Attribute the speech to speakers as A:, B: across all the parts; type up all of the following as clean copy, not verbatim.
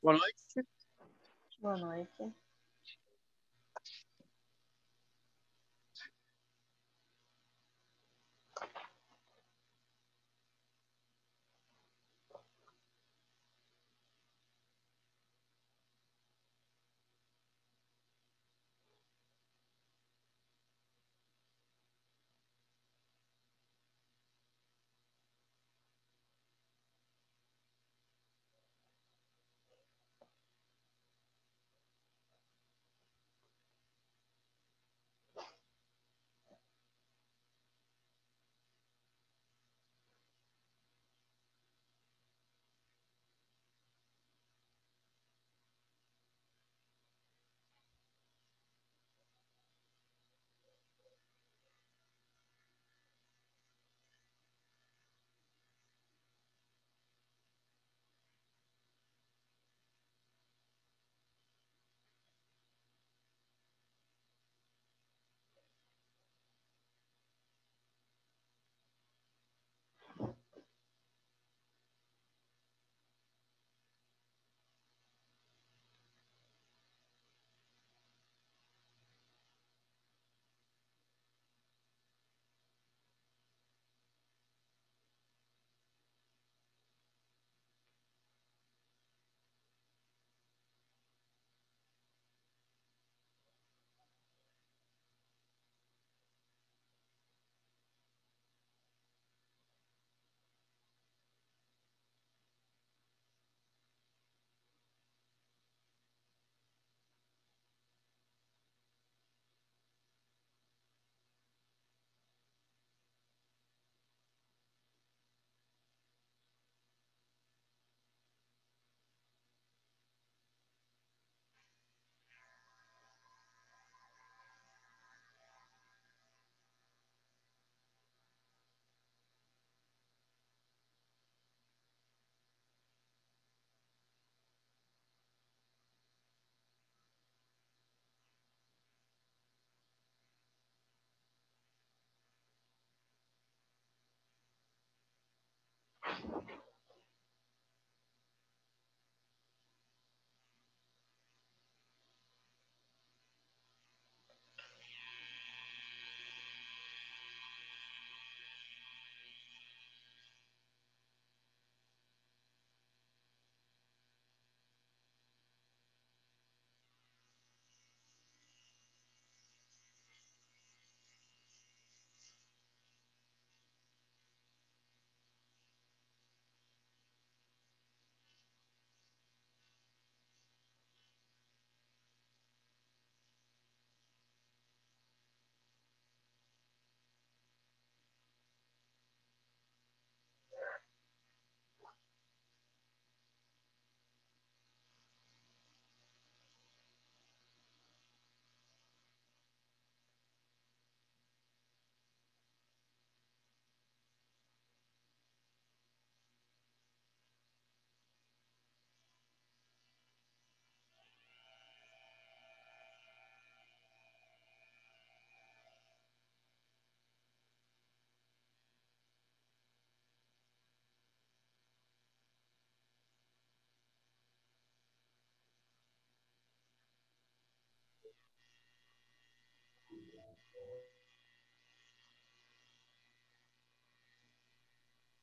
A: Boa noite.
B: Boa noite.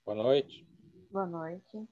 A: Boa noite.
B: Boa noite.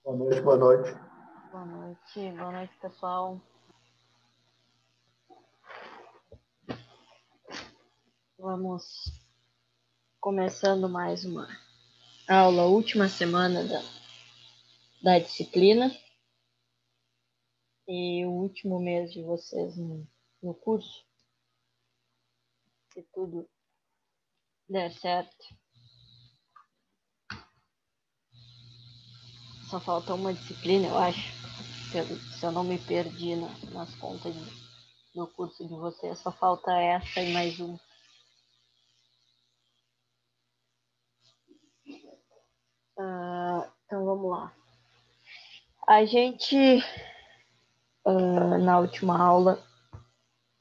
C: Boa noite, boa noite.
B: Boa noite, pessoal. Vamos começando mais uma aula, última semana da disciplina e o último mês de vocês no curso. Se tudo der certo. Só falta uma disciplina, eu acho. Se eu não me perdi nas contas do curso de vocês, só falta essa e mais uma. Então vamos lá. A gente, na última aula,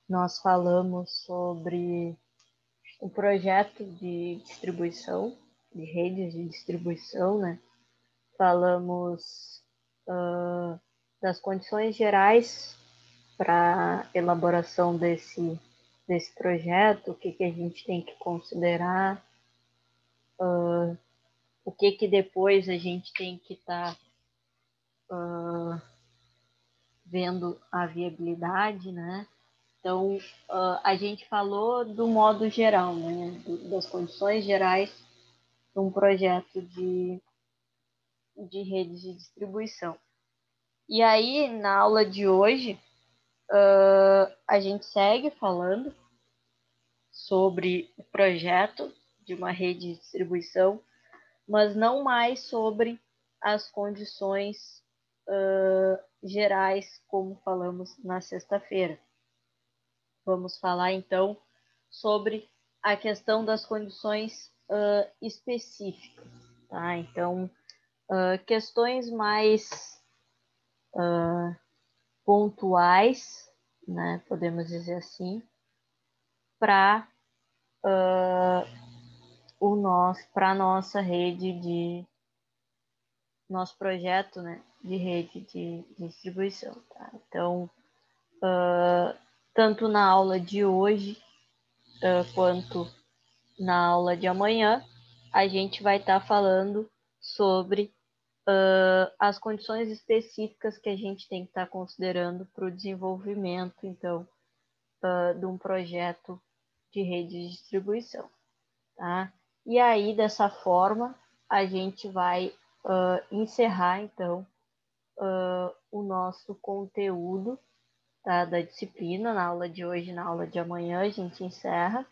B: nós falamos sobre o projeto de distribuição, de redes de distribuição, né? Falamos das condições gerais para elaboração desse projeto, o que a gente tem que considerar, o que depois a gente tem que estar vendo a viabilidade, né? Então, a gente falou do modo geral, né? Das condições gerais de um projeto de redes de distribuição. E aí, na aula de hoje, a gente segue falando sobre o projeto de uma rede de distribuição, mas não mais sobre as condições gerais, como falamos na sexta-feira. Vamos falar, então, sobre a questão das condições específicas. Tá? Então, questões mais pontuais, né, podemos dizer assim, para a nossa rede nosso projeto, né, de rede de distribuição. Tá? Então, tanto na aula de hoje quanto na aula de amanhã, a gente vai estar falando sobre as condições específicas que a gente tem que estar considerando para o desenvolvimento, então, de um projeto de rede de distribuição. Tá? E aí, dessa forma, a gente vai encerrar, então, o nosso conteúdo, tá, da disciplina, na aula de hoje e na aula de amanhã, a gente encerra.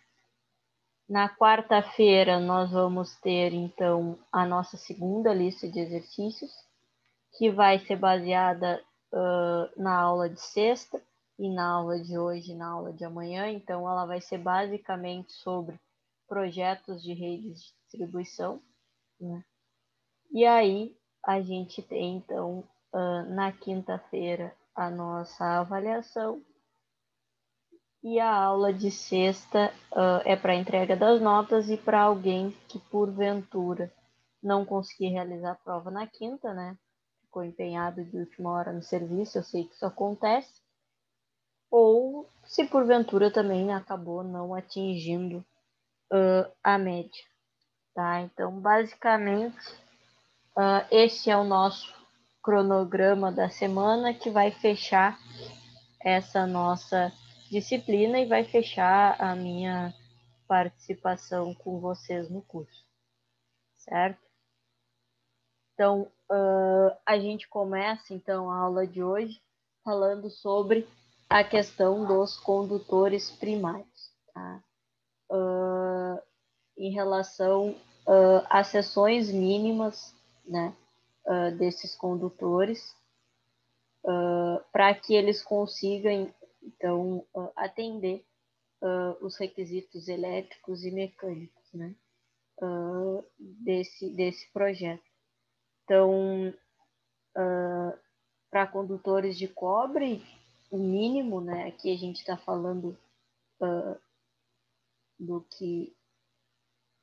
B: Na quarta-feira, nós vamos ter, então, a nossa segunda lista de exercícios, que vai ser baseada na aula de sexta e na aula de hoje e na aula de amanhã. Então, ela vai ser basicamente sobre projetos de redes de distribuição, né? E aí, a gente tem, então, na quinta-feira, a nossa avaliação. E a aula de sexta é para entrega das notas e para alguém que, porventura, não conseguir realizar a prova na quinta, né? Ficou empenhado de última hora no serviço, eu sei que isso acontece. Ou se porventura também acabou não atingindo a média, tá? Então, basicamente, esse é o nosso cronograma da semana que vai fechar essa nossa disciplina e vai fechar a minha participação com vocês no curso, certo? Então, a gente começa, então, a aula de hoje falando sobre a questão dos condutores primários, tá? Em relação às seções mínimas, né, desses condutores, para que eles consigam, então, atender os requisitos elétricos e mecânicos, né, desse projeto. Então, para condutores de cobre, o mínimo, né, aqui a gente está falando do que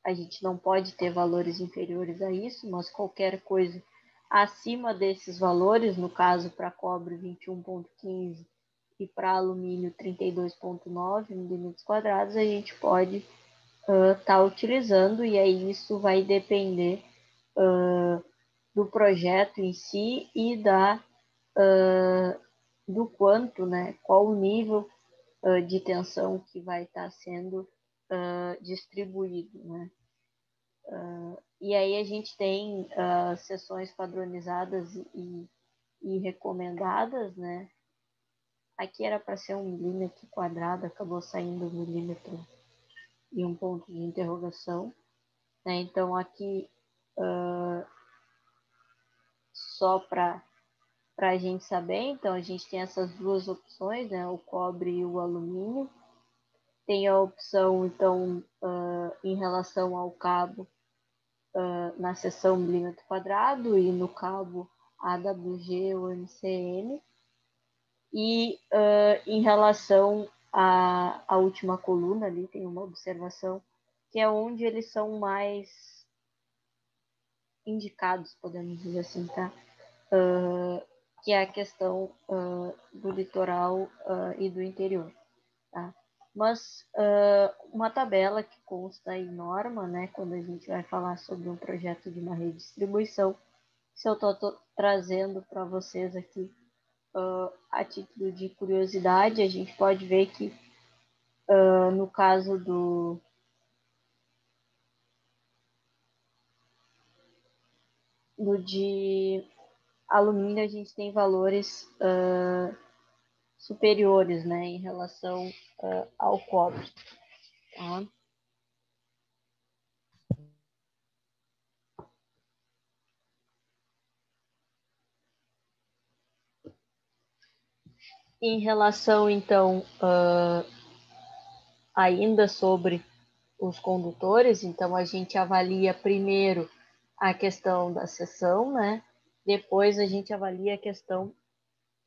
B: a gente não pode ter valores inferiores a isso, mas qualquer coisa acima desses valores, no caso para cobre 21,15 e para alumínio 32,9 milímetros quadrados, a gente pode estar utilizando, e aí isso vai depender do projeto em si e do quanto, né, qual o nível de tensão que vai estar sendo distribuído, né? E aí a gente tem seções padronizadas e recomendadas, né? Aqui era para ser 1 milímetro quadrado, acabou saindo 1 milímetro e um ponto de interrogação, né? Então aqui só para a gente saber, então a gente tem essas duas opções, né? O cobre e o alumínio. Tem a opção, então, em relação ao cabo, na seção milímetro quadrado e no cabo AWG ou MCM. E em relação à última coluna, ali tem uma observação, que é onde eles são mais indicados, podemos dizer assim, tá? Que é a questão do litoral e do interior, tá? Mas uma tabela que consta em norma, né, quando a gente vai falar sobre um projeto de uma rede de distribuição, se eu estou trazendo para vocês aqui a título de curiosidade, a gente pode ver que no caso do de alumínio, a gente tem valores superiores, né, em relação ao cobre. Tá? Em relação, então, ainda sobre os condutores, então a gente avalia primeiro a questão da seção, né? Depois a gente avalia a questão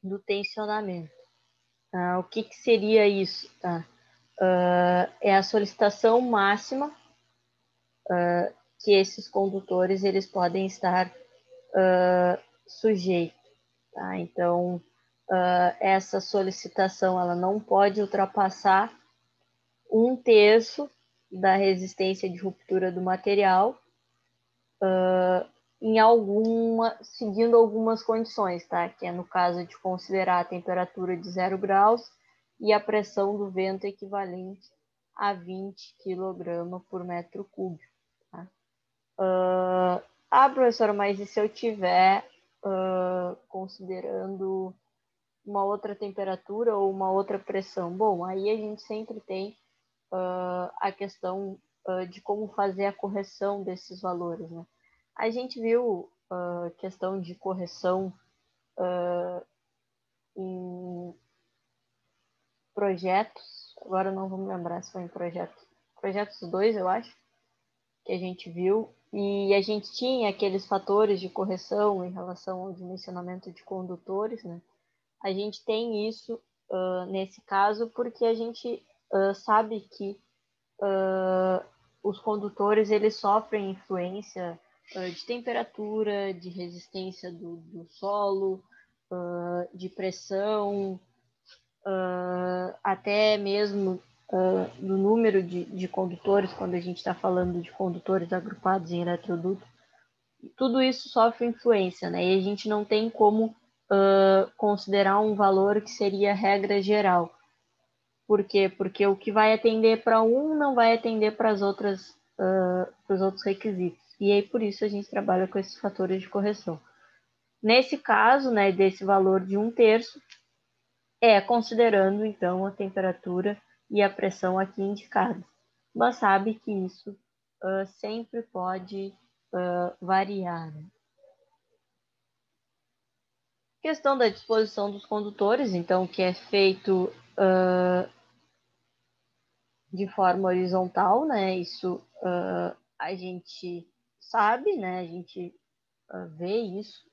B: do tensionamento. O que seria isso? Tá? É a solicitação máxima que esses condutores eles podem estar sujeitos. Tá? Então, essa solicitação ela não pode ultrapassar 1/3 da resistência de ruptura do material seguindo algumas condições, tá? Que é no caso de considerar a temperatura de 0 graus e a pressão do vento equivalente a 20 kg por metro cúbico. Tá? Professora, mas e se eu tiver considerando uma outra temperatura ou uma outra pressão? Bom, aí a gente sempre tem a questão de como fazer a correção desses valores, né? A gente viu questão de correção em projetos, agora não vou me lembrar se foi em projetos 2, eu acho, que a gente viu, e a gente tinha aqueles fatores de correção em relação ao dimensionamento de condutores, né? A gente tem isso nesse caso porque a gente sabe que os condutores eles sofrem influência de temperatura, de resistência do solo, de pressão, até mesmo do número de condutores, quando a gente está falando de condutores agrupados em eletroduto. Tudo isso sofre influência, né? E a gente não tem como considerar um valor que seria regra geral. Por quê? Porque o que vai atender para um não vai atender para os outros requisitos. E aí, por isso, a gente trabalha com esses fatores de correção. Nesse caso, né, desse valor de 1/3, considerando, então, a temperatura e a pressão aqui indicadas. Mas sabe que isso sempre pode variar. Né? Questão da disposição dos condutores, então, que é feito de forma horizontal, né? Isso a gente sabe, né? A gente vê isso,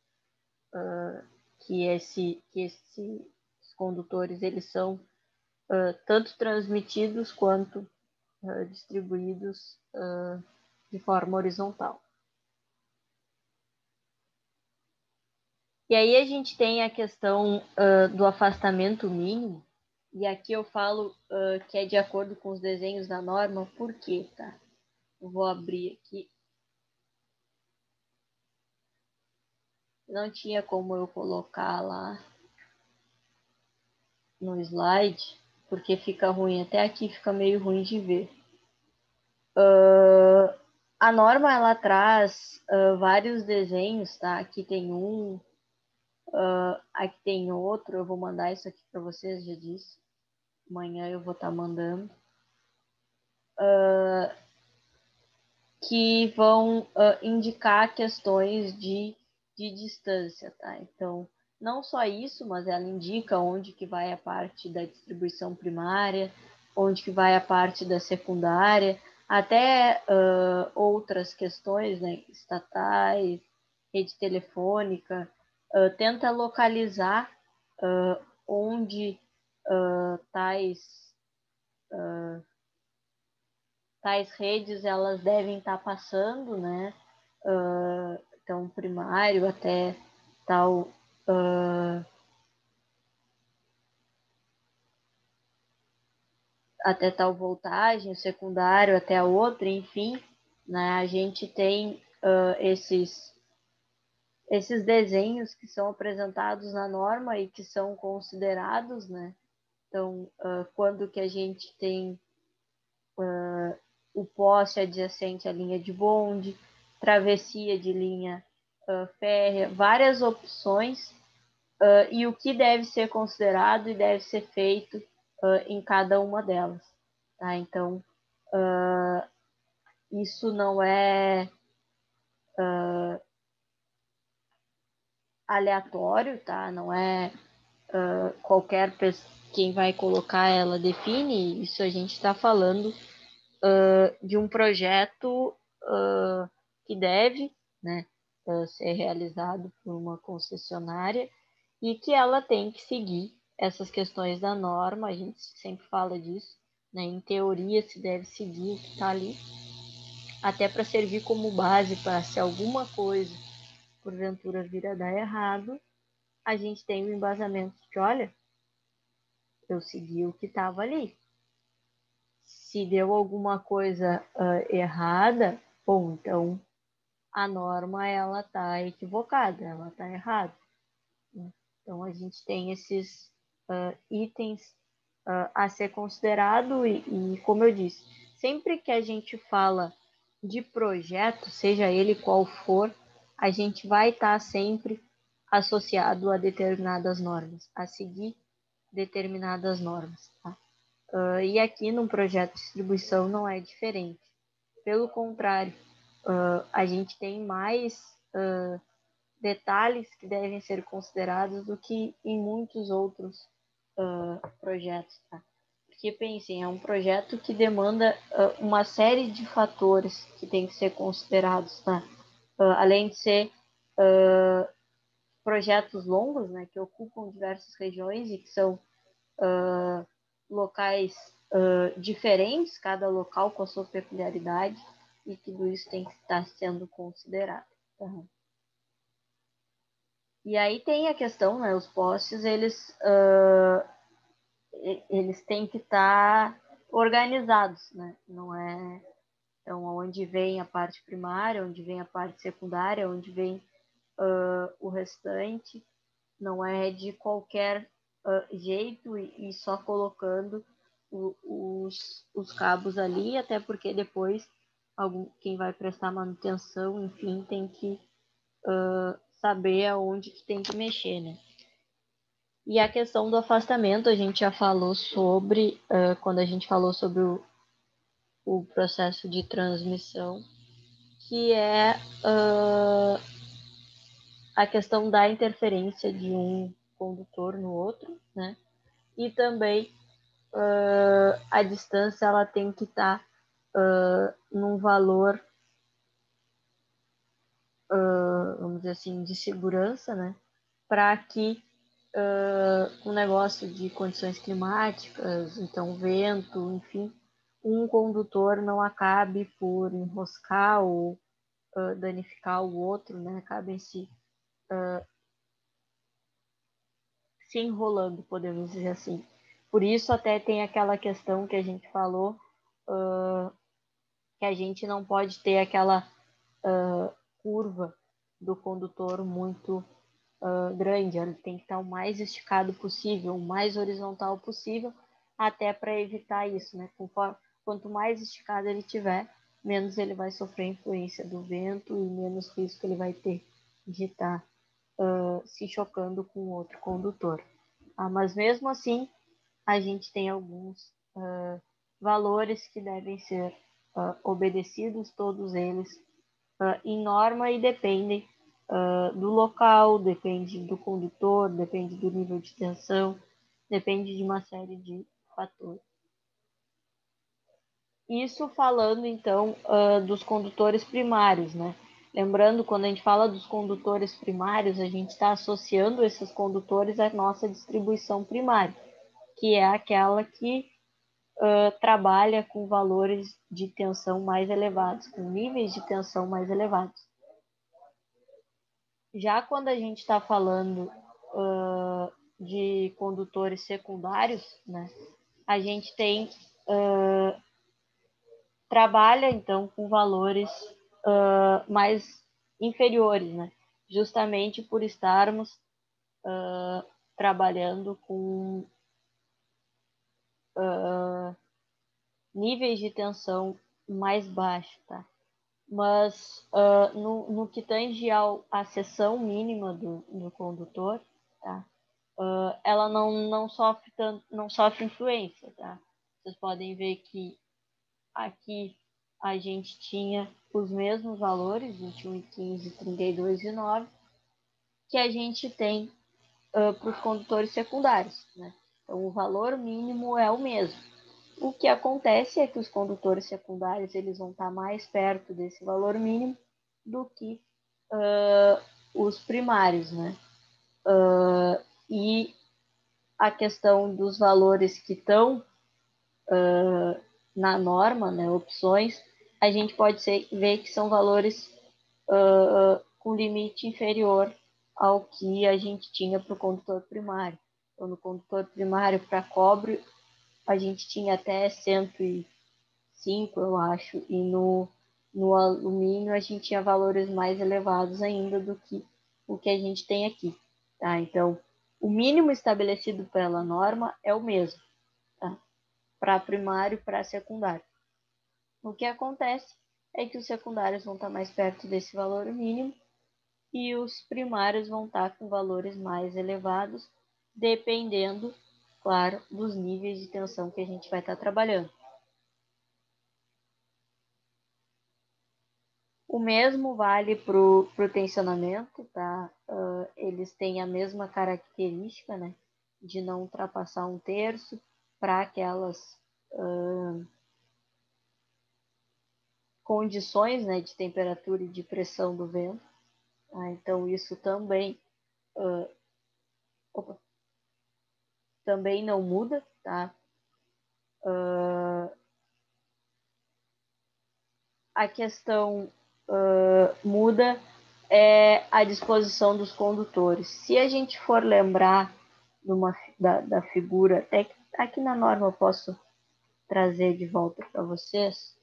B: que esses condutores eles são tanto transmitidos quanto distribuídos de forma horizontal. E aí a gente tem a questão do afastamento mínimo, e aqui eu falo que é de acordo com os desenhos da norma, por quê, tá? Eu vou abrir aqui. não tinha como eu colocar lá no slide, porque fica ruim. Até aqui fica meio ruim de ver. A norma, ela traz vários desenhos, tá? Aqui tem um, aqui tem outro. Eu vou mandar isso aqui para vocês, já disse. Amanhã eu vou estar mandando. Que vão indicar questões de distância, tá? Então, não só isso, mas ela indica onde que vai a parte da distribuição primária, onde que vai a parte da secundária, até outras questões, né, estatais, rede telefônica, tenta localizar onde tais redes elas devem estar passando, né? Então, primário até tal até tal voltagem, o secundário até a outra, enfim, né? A gente tem esses desenhos que são apresentados na norma e que são considerados, né? Então, quando que a gente tem o poste adjacente à linha de bonde, travessia de linha férrea, várias opções e o que deve ser considerado e deve ser feito em cada uma delas. Tá? Então, isso não é aleatório, tá? Não é qualquer pessoa quem vai colocar ela define. Isso a gente está falando de um projeto que deve, né, ser realizado por uma concessionária e que ela tem que seguir essas questões da norma, a gente sempre fala disso, né? Em teoria se deve seguir o que está ali, até para servir como base para se alguma coisa porventura vir a dar errado, a gente tem um embasamento de que, olha, eu segui o que estava ali. Se deu alguma coisa errada, bom, então a norma ela está equivocada, ela está errada. Né? Então a gente tem esses itens a ser considerado e, como eu disse, sempre que a gente fala de projeto, seja ele qual for, a gente vai estar sempre associado a determinadas normas, a seguir determinadas normas. Tá? E aqui no projeto de distribuição não é diferente. Pelo contrário, a gente tem mais detalhes que devem ser considerados do que em muitos outros projetos. Tá? Porque pensem, é um projeto que demanda uma série de fatores que tem que ser considerados, tá? Além de ser projetos longos, né, que ocupam diversas regiões e que são locais diferentes, cada local com a sua peculiaridade, e tudo isso tem que estar sendo considerado. Tá? E aí tem a questão, né, os postes, eles têm que estar organizados, né? Não é então onde vem a parte primária, onde vem a parte secundária, onde vem o restante, não é de qualquer jeito e só colocando os cabos ali, até porque depois quem vai prestar manutenção, enfim, tem que saber aonde que tem que mexer, né? E a questão do afastamento, a gente já falou sobre, quando a gente falou sobre o processo de transmissão, que é a questão da interferência de um condutor no outro, né? E também a distância ela tem que estar num valor, vamos dizer assim, de segurança, né? Para que um negócio de condições climáticas, então vento, enfim, um condutor não acabe por enroscar ou danificar o outro, né? Acabem se enrolando, podemos dizer assim. Por isso até tem aquela questão que a gente falou, que a gente não pode ter aquela curva do condutor muito grande, ele tem que estar o mais esticado possível, o mais horizontal possível, até para evitar isso, né? Quanto mais esticado ele tiver, menos ele vai sofrer influência do vento e menos risco ele vai ter de estar se chocando com outro condutor. Mas mesmo assim, a gente tem alguns valores que devem ser obedecidos, todos eles em norma e dependem do local, depende do condutor, depende do nível de tensão, depende de uma série de fatores. Isso falando, então, dos condutores primários, né? Lembrando, quando a gente fala dos condutores primários, a gente está associando esses condutores à nossa distribuição primária, que é aquela que trabalha com valores de tensão mais elevados, com níveis de tensão mais elevados. Já quando a gente está falando de condutores secundários, né, a gente tem trabalha então com valores mais inferiores, né, justamente por estarmos trabalhando com níveis de tensão mais baixos, tá? Mas no que tange à seção mínima do condutor, tá? Ela não sofre tanto, não sofre influência, tá? Vocês podem ver que aqui a gente tinha os mesmos valores, 21,15, 32 e 9, que a gente tem para os condutores secundários, né? Então o valor mínimo é o mesmo. O que acontece é que os condutores secundários eles vão estar mais perto desse valor mínimo do que os primários, né? E a questão dos valores que estão na norma, né, opções, a gente pode ver que são valores com limite inferior ao que a gente tinha para o condutor primário. Então, no condutor primário, para cobre, a gente tinha até 105, eu acho, e no alumínio a gente tinha valores mais elevados ainda do que o que a gente tem aqui. Tá? Então, o mínimo estabelecido pela norma é o mesmo, tá? Para primário e para secundário. O que acontece é que os secundários vão estar mais perto desse valor mínimo e os primários vão estar com valores mais elevados, dependendo, claro, dos níveis de tensão que a gente vai estar trabalhando. O mesmo vale para o tensionamento, tá? Eles têm a mesma característica, né? De não ultrapassar 1/3 para aquelas condições, né, de temperatura e de pressão do vento. Tá? Então, isso também, também não muda, tá? A questão muda é a disposição dos condutores. Se a gente for lembrar da figura, até que aqui na norma eu posso trazer de volta para vocês.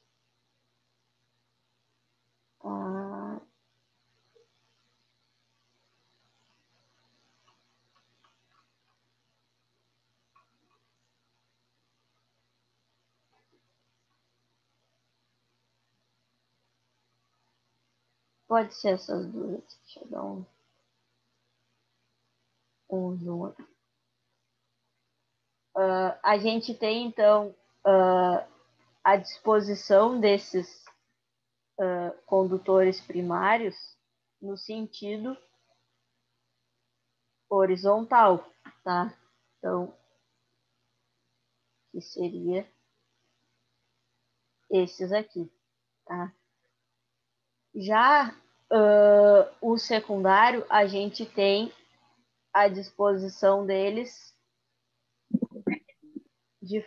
B: Pode ser essas duas. Deixa eu dar um zoom. A gente tem, então, a disposição desses condutores primários no sentido horizontal, tá? Então, que seria esses aqui, tá? Já o secundário, a gente tem a disposição deles de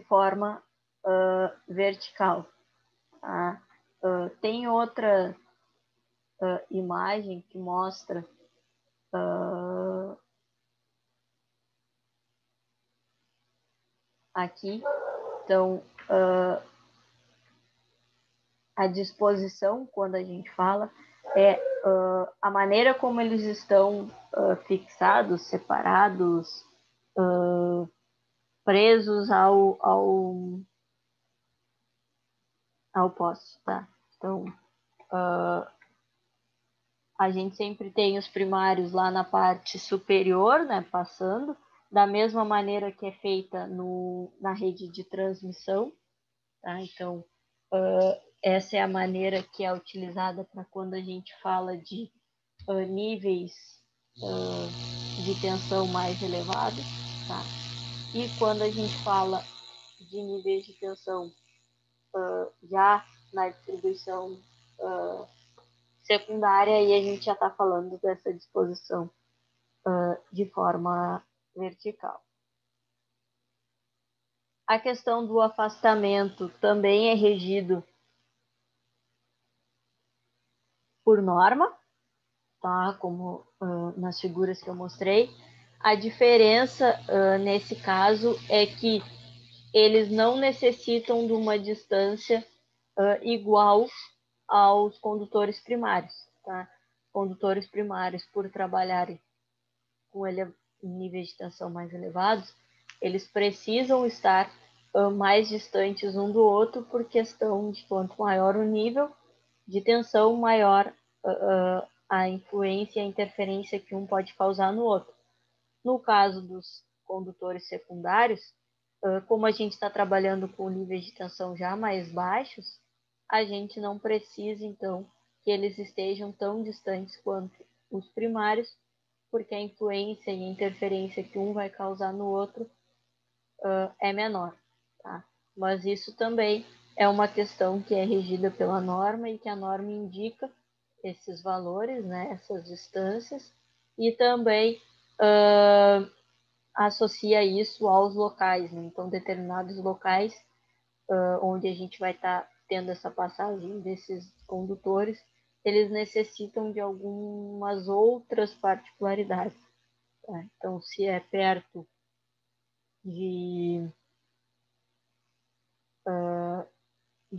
B: forma vertical. Tá? Tem outra imagem que mostra aqui. Então, a disposição, quando a gente fala, é a maneira como eles estão fixados, separados, presos ao poste, tá? Então, a gente sempre tem os primários lá na parte superior, né, passando, da mesma maneira que é feita na rede de transmissão, tá? Então, essa é a maneira que é utilizada para quando a gente fala de níveis de tensão mais elevados, tá? E quando a gente fala de níveis de tensão já na distribuição secundária, aí a gente já está falando dessa disposição de forma vertical. A questão do afastamento também é regido por norma, tá? Como nas figuras que eu mostrei. A diferença nesse caso é que eles não necessitam de uma distância igual aos condutores primários, tá? Condutores primários, por trabalharem com níveis de tensão mais elevados, eles precisam estar mais distantes um do outro por questão de quanto maior o nível de tensão, maior a influência e a interferência que um pode causar no outro. No caso dos condutores secundários, como a gente está trabalhando com níveis de tensão já mais baixos, a gente não precisa, então, que eles estejam tão distantes quanto os primários, porque a influência e a interferência que um vai causar no outro é menor, tá? Mas isso também é uma questão que é regida pela norma e que a norma indica esses valores, né, essas distâncias, e também associa isso aos locais, né? Então, determinados locais onde a gente vai estar tendo essa passagem desses condutores, eles necessitam de algumas outras particularidades, tá? Então, se é perto de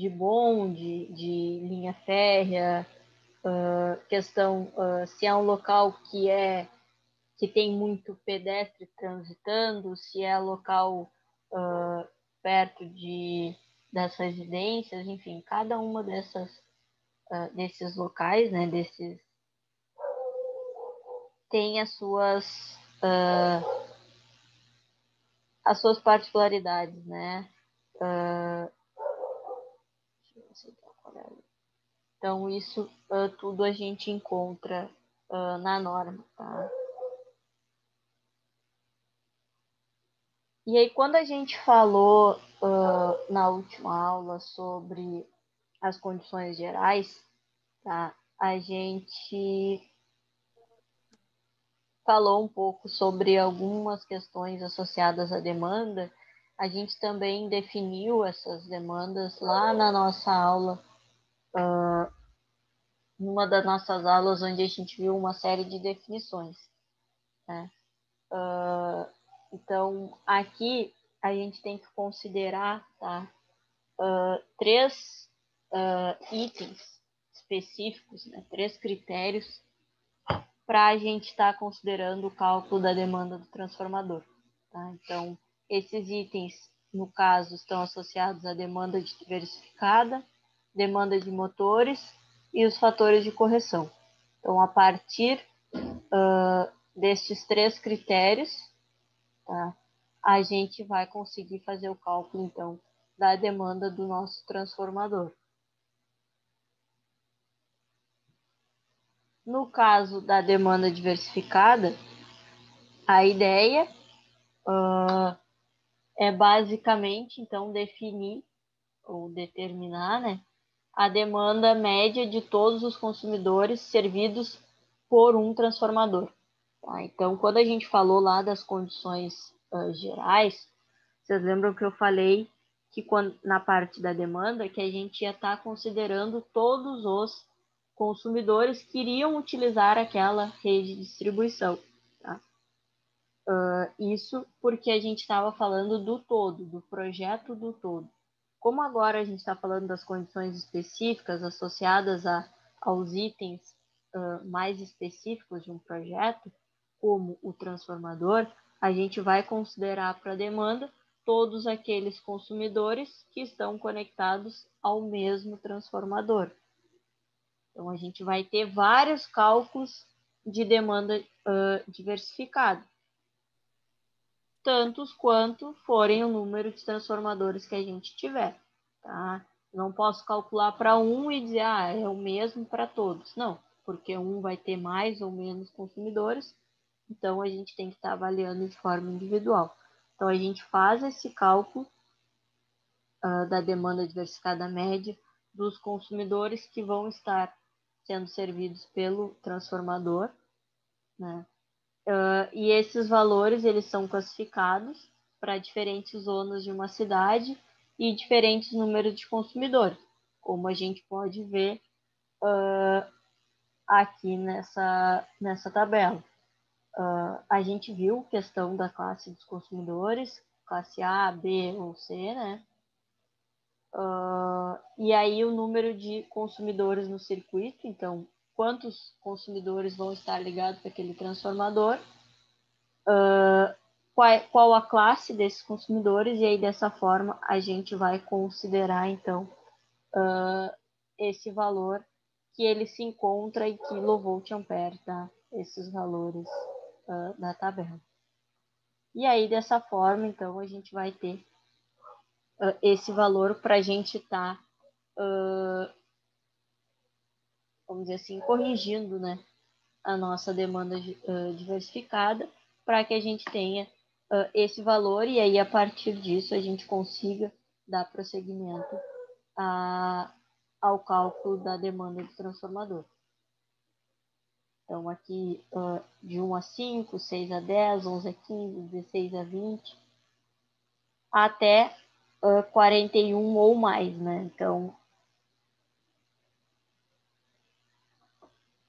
B: bonde, de linha férrea, questão se é um local que tem muito pedestre transitando, se é local perto das residências, enfim, cada uma desses locais, né, tem as suas particularidades, né? Então, isso tudo a gente encontra na norma, tá? E aí, quando a gente falou na última aula sobre as condições gerais, tá? A gente falou um pouco sobre algumas questões associadas à demanda. A gente também definiu essas demandas lá na nossa aula, numa das nossas aulas, onde a gente viu uma série de definições, né? Então, aqui a gente tem que considerar, tá, três itens específicos, né, três critérios para a gente estar considerando o cálculo da demanda do transformador, tá? Então, esses itens, no caso, estão associados à demanda diversificada, demanda de motores e os fatores de correção. Então, a partir destes três critérios, tá, a gente vai conseguir fazer o cálculo, então, da demanda do nosso transformador. No caso da demanda diversificada, a ideia é basicamente, então, definir ou determinar, né, a demanda média de todos os consumidores servidos por um transformador. Tá? Então, quando a gente falou lá das condições gerais, vocês lembram que eu falei que na parte da demanda, que a gente ia estar considerando todos os consumidores que iriam utilizar aquela rede de distribuição. Tá? Isso porque a gente estava falando do todo, do projeto do todo. Como agora a gente está falando das condições específicas associadas aos itens mais específicos de um projeto, como o transformador, a gente vai considerar para a demanda todos aqueles consumidores que estão conectados ao mesmo transformador. Então, a gente vai ter vários cálculos de demanda diversificada, tantos quanto forem o número de transformadores que a gente tiver. Tá? Não posso calcular para um e dizer, é o mesmo para todos. Não, porque um vai ter mais ou menos consumidores, então a gente tem que estar avaliando de forma individual. Então, a gente faz esse cálculo da demanda diversificada média dos consumidores que vão estar sendo servidos pelo transformador, né? E esses valores eles são classificados para diferentes zonas de uma cidade e diferentes números de consumidores, como a gente pode ver aqui nessa tabela. A gente viu questão da classe dos consumidores, classe A, B ou C, né? E aí o número de consumidores no circuito, então quantos consumidores vão estar ligados àquele transformador, qual a classe desses consumidores, e aí dessa forma a gente vai considerar então esse valor que ele se encontra em kV/A, tá? Esses valores da tabela. E aí dessa forma então a gente vai ter esse valor para a gente estar vamos dizer assim, corrigindo, né, a nossa demanda diversificada para que a gente tenha esse valor e aí a partir disso a gente consiga dar prosseguimento ao cálculo da demanda do transformador. Então aqui de 1 a 5, 6 a 10, 11 a 15, 16 a 20, até 41 ou mais, né? Então,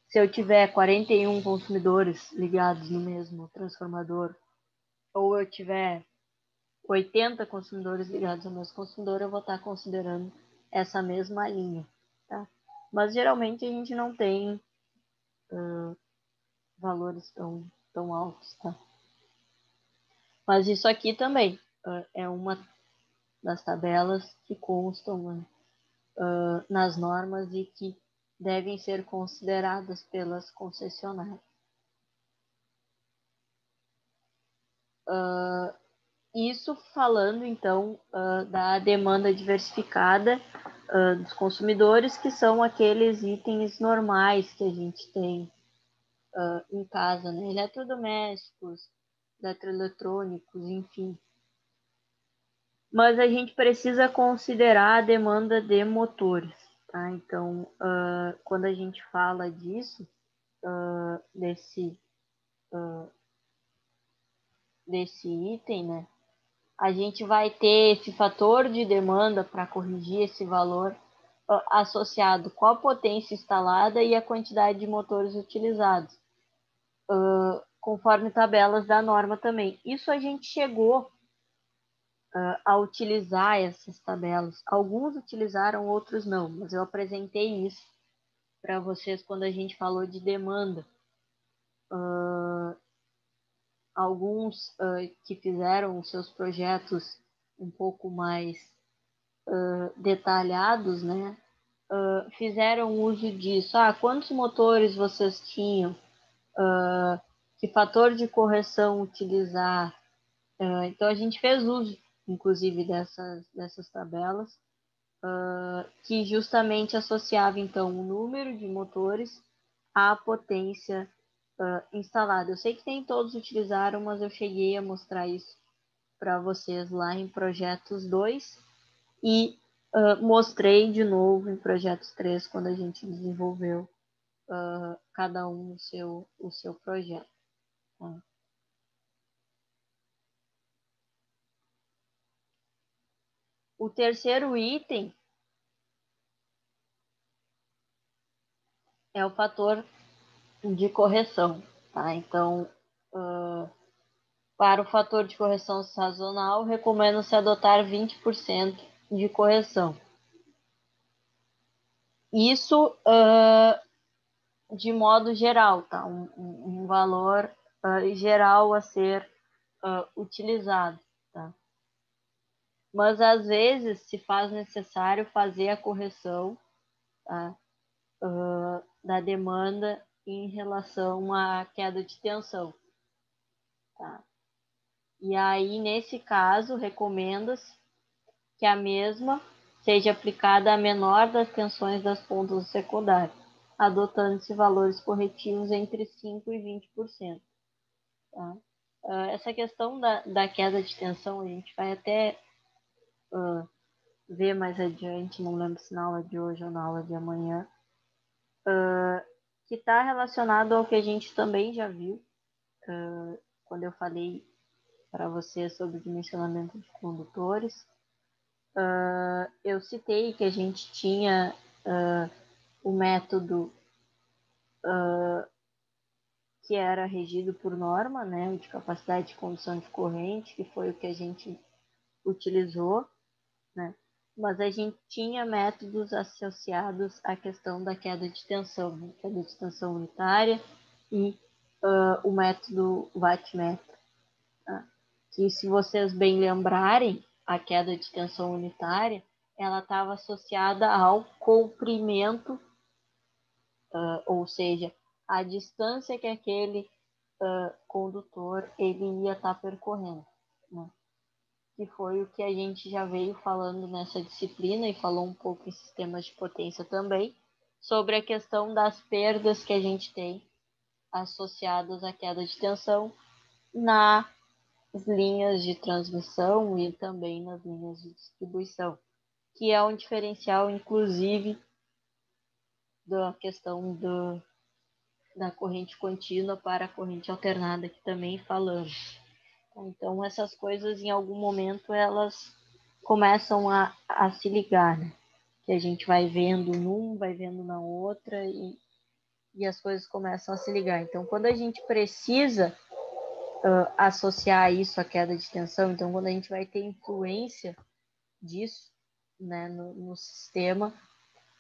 B: se eu tiver 41 consumidores ligados no mesmo transformador, ou eu tiver 80 consumidores ligados ao mesmo consumidor, eu vou estar considerando essa mesma linha, tá? Mas geralmente a gente não tem valores tão altos, tá? Mas isso aqui também é uma das tabelas que constam nas normas e que devem ser consideradas pelas concessionárias. Isso falando, então, da demanda diversificada dos consumidores, que são aqueles itens normais que a gente tem em casa, né? Eletrodomésticos, eletroeletrônicos, enfim. Mas a gente precisa considerar a demanda de motores, tá? Então, quando a gente fala disso, desse item, né? A gente vai ter esse fator de demanda para corrigir esse valor associado com a potência instalada e a quantidade de motores utilizados, conforme tabelas da norma também. Isso a gente chegou a utilizar essas tabelas. Alguns utilizaram, outros não, mas eu apresentei isso para vocês quando a gente falou de demanda. Alguns que fizeram os seus projetos um pouco mais detalhados, né, fizeram uso disso. Quantos motores vocês tinham? Que fator de correção utilizar? Então, a gente fez uso, inclusive, dessas tabelas, que justamente associava, então, o número de motores à potência instalada. Eu sei que nem todos utilizaram, mas eu cheguei a mostrar isso para vocês lá em Projetos 2 e mostrei de novo em Projetos 3, quando a gente desenvolveu cada um o seu projeto. Tá? O terceiro item é o fator de correção. Tá? Então, para o fator de correção sazonal, recomenda-se adotar 20% de correção. Isso de modo geral, tá? Um valor geral a ser utilizado, tá? Mas às vezes se faz necessário fazer a correção, tá? Da demanda em relação à queda de tensão, tá? E aí, nesse caso, recomenda-se que a mesma seja aplicada à menor das tensões das pontas do secundário, adotando-se valores corretivos entre 5% e 20%. Tá? Essa questão da queda de tensão, a gente vai até ver mais adiante, não lembro se na aula de hoje ou na aula de amanhã, que está relacionado ao que a gente também já viu, quando eu falei para você sobre o dimensionamento de condutores. Eu citei que a gente tinha o método que era regido por norma, né, de capacidade de condução de corrente, que foi o que a gente utilizou, né, mas a gente tinha métodos associados à questão da queda de tensão, né, queda de tensão unitária e o método wattmetro, tá? Que, se vocês bem lembrarem, a queda de tensão unitária, ela estava associada ao comprimento, ou seja, a distância que aquele condutor ele ia estar percorrendo, né? Que foi o que a gente já veio falando nessa disciplina e falou um pouco em sistemas de potência também, sobre a questão das perdas que a gente tem associadas à queda de tensão nas linhas de transmissão e também nas linhas de distribuição, que é um diferencial, inclusive, da questão da corrente contínua para a corrente alternada, que também falamos. Então, essas coisas, em algum momento, elas começam a se ligar, né? Que a gente vai vendo num, vai vendo na outra e as coisas começam a se ligar. Então, quando a gente precisa associar isso à queda de tensão, então, quando a gente vai ter influência disso, né, no sistema,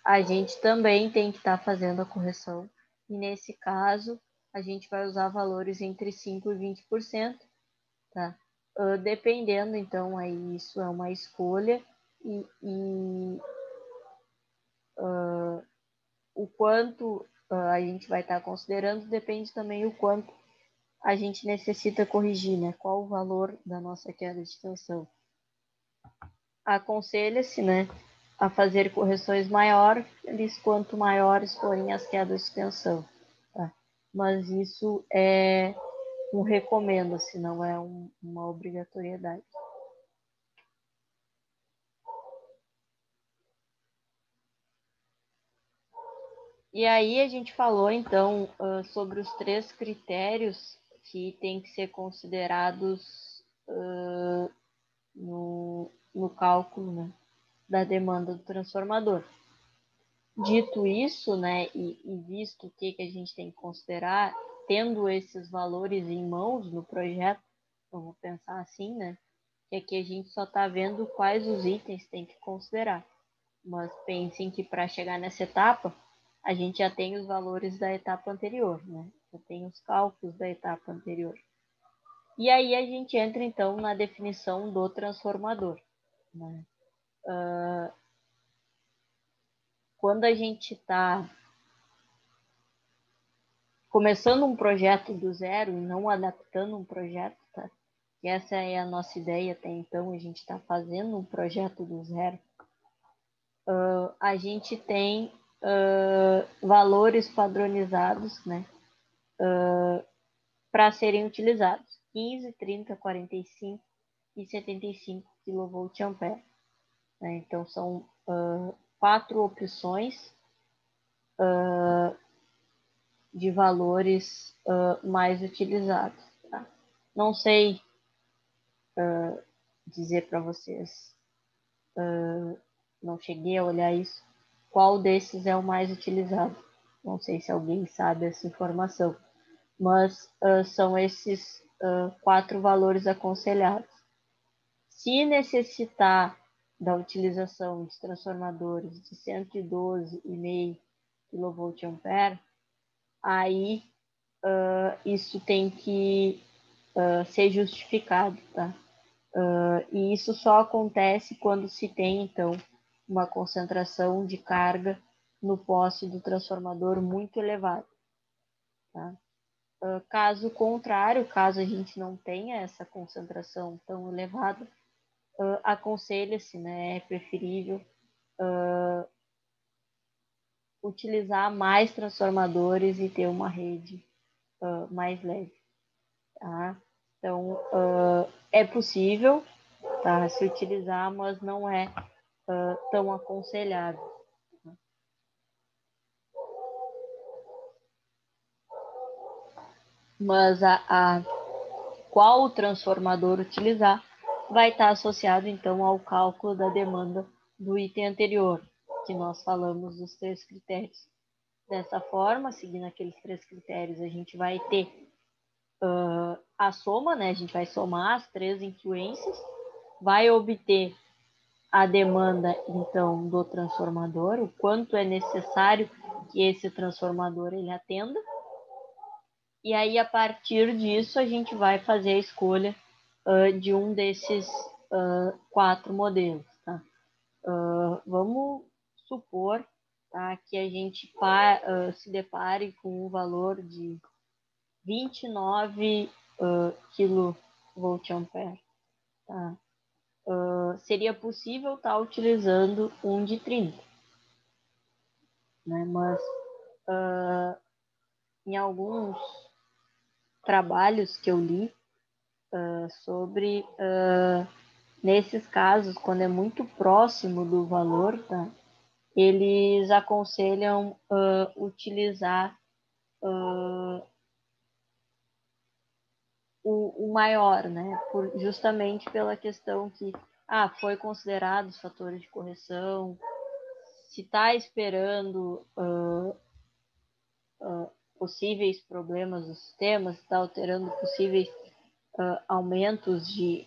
B: a gente também tem que estar fazendo a correção. E, nesse caso, a gente vai usar valores entre 5% e 20%, tá? Dependendo, então, aí isso é uma escolha e o quanto a gente vai estar considerando depende também o quanto a gente necessita corrigir, né? Qual o valor da nossa queda de tensão. Aconselha-se, né, a fazer correções maiores quanto maiores forem as quedas de tensão, tá? Mas isso é um recomendo-se, não é uma obrigatoriedade. E aí a gente falou, então, sobre os 3 critérios que têm que ser considerados no cálculo, né, da demanda do transformador. Dito isso, né, e visto o que a gente tem que considerar, tendo esses valores em mãos no projeto, eu vou pensar assim, né, que aqui a gente só está vendo quais os itens tem que considerar. Mas pensem que para chegar nessa etapa, a gente já tem os valores da etapa anterior, né? Já tem os cálculos da etapa anterior. E aí a gente entra, então, na definição do transformador, né? Quando a gente está começando um projeto do zero e não adaptando um projeto, tá? E essa é a nossa ideia até então, a gente está fazendo um projeto do zero. A gente tem valores padronizados, né, para serem utilizados: 15, 30, 45 e 75 kVA. Né? Então, são 4 opções de valores mais utilizados. Tá? Não sei dizer para vocês, não cheguei a olhar isso, qual desses é o mais utilizado. Não sei se alguém sabe essa informação, mas são esses 4 valores aconselhados. Se necessitar da utilização de transformadores de 112,5 kVA, aí isso tem que ser justificado, tá? E isso só acontece quando se tem, então, uma concentração de carga no poste do transformador muito elevada, tá? Caso contrário, caso a gente não tenha essa concentração tão elevada, aconselha-se, né, é preferível utilizar mais transformadores e ter uma rede mais leve, tá? Então, é possível, tá, se utilizar, mas não é tão aconselhável. Mas qual transformador utilizar vai estar associado, então, ao cálculo da demanda do item anterior, que nós falamos dos 3 critérios. Dessa forma, seguindo aqueles 3 critérios, a gente vai ter a soma, né? A gente vai somar as 3 influências, vai obter a demanda, então, do transformador, o quanto é necessário que esse transformador ele atenda. E aí, a partir disso, a gente vai fazer a escolha de um desses 4 modelos. Tá? Vamos supor, tá, que a gente se depare com um valor de 29 kVA. Tá? Seria possível estar utilizando um de 30. Né? Mas em alguns trabalhos que eu li sobre nesses casos, quando é muito próximo do valor, tá? Eles aconselham utilizar o maior, né? Justamente pela questão que foi considerado os fatores de correção, se está esperando possíveis problemas do sistema, se está alterando possíveis aumentos de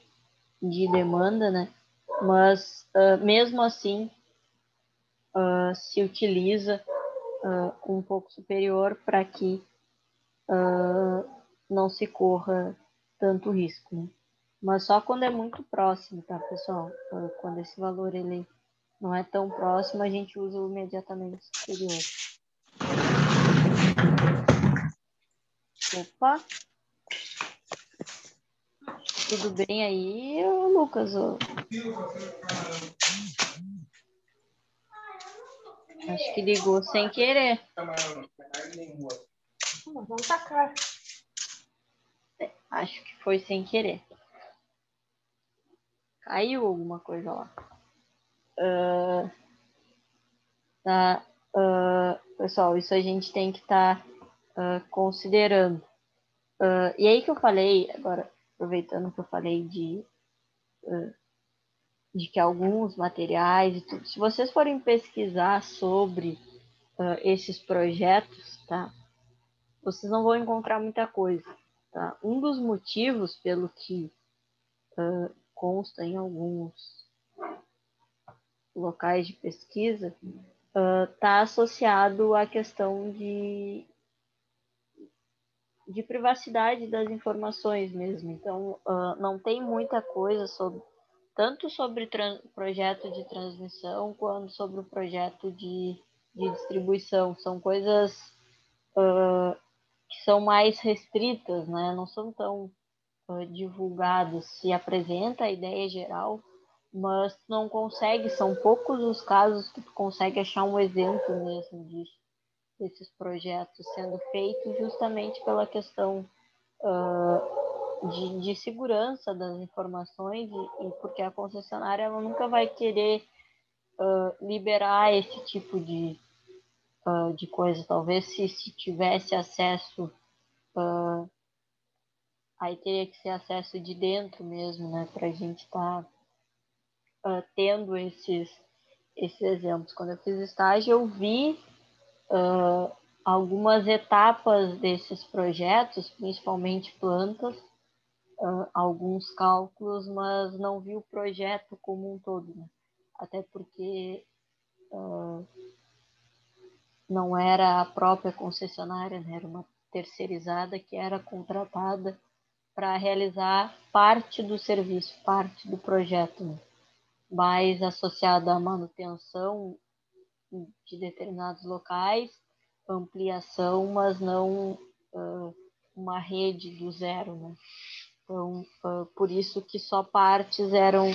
B: demanda, né? Mas mesmo assim se utiliza um pouco superior para que não se corra tanto risco, né? Mas só quando é muito próximo, tá, pessoal? Quando esse valor ele não é tão próximo, a gente usa o imediatamente superior. Opa! Tudo bem aí, Lucas? Acho que ligou sem querer.
C: Vamos tacar.
B: Acho que foi sem querer. Caiu alguma coisa lá. Tá? Pessoal, isso a gente tem que estar considerando. E aí que eu falei, agora aproveitando que eu falei de que alguns materiais e tudo, se vocês forem pesquisar sobre esses projetos, tá? Vocês não vão encontrar muita coisa. Tá? Um dos motivos pelo que consta em alguns locais de pesquisa está associado à questão de privacidade das informações mesmo. Então, não tem muita coisa tanto sobre projeto de transmissão quanto sobre o projeto de distribuição. São coisas que são mais restritas, né? Não são tão divulgadas. Se apresenta a ideia geral, mas não consegue, são poucos os casos que tu consegue achar um exemplo mesmo desses projetos sendo feitos justamente pela questão de segurança das informações e porque a concessionária ela nunca vai querer liberar esse tipo de coisa. Talvez se tivesse acesso, aí teria que ser acesso de dentro mesmo, né, para a gente estar tendo esses exemplos. Quando eu fiz estágio, eu vi algumas etapas desses projetos, principalmente plantas, alguns cálculos, mas não vi o projeto como um todo, né? Até porque não era a própria concessionária, né? Era uma terceirizada que era contratada para realizar parte do serviço, parte do projeto, né? Mais associada à manutenção de determinados locais, ampliação, mas não uma rede do zero, né? Então, por isso que só partes eram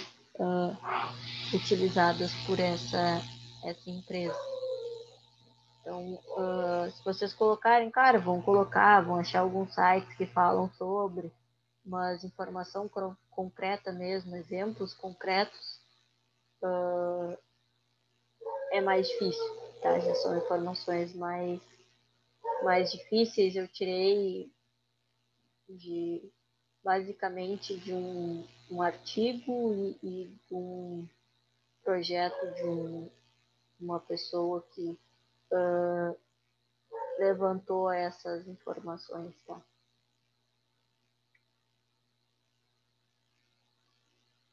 B: utilizadas por essa empresa. Então, se vocês colocarem, cara, vão achar alguns sites que falam sobre, mas informação concreta mesmo, exemplos concretos, é mais difícil, tá? Já são informações mais difíceis. Eu tirei basicamente de um artigo e de um projeto de uma pessoa que levantou essas informações, tá?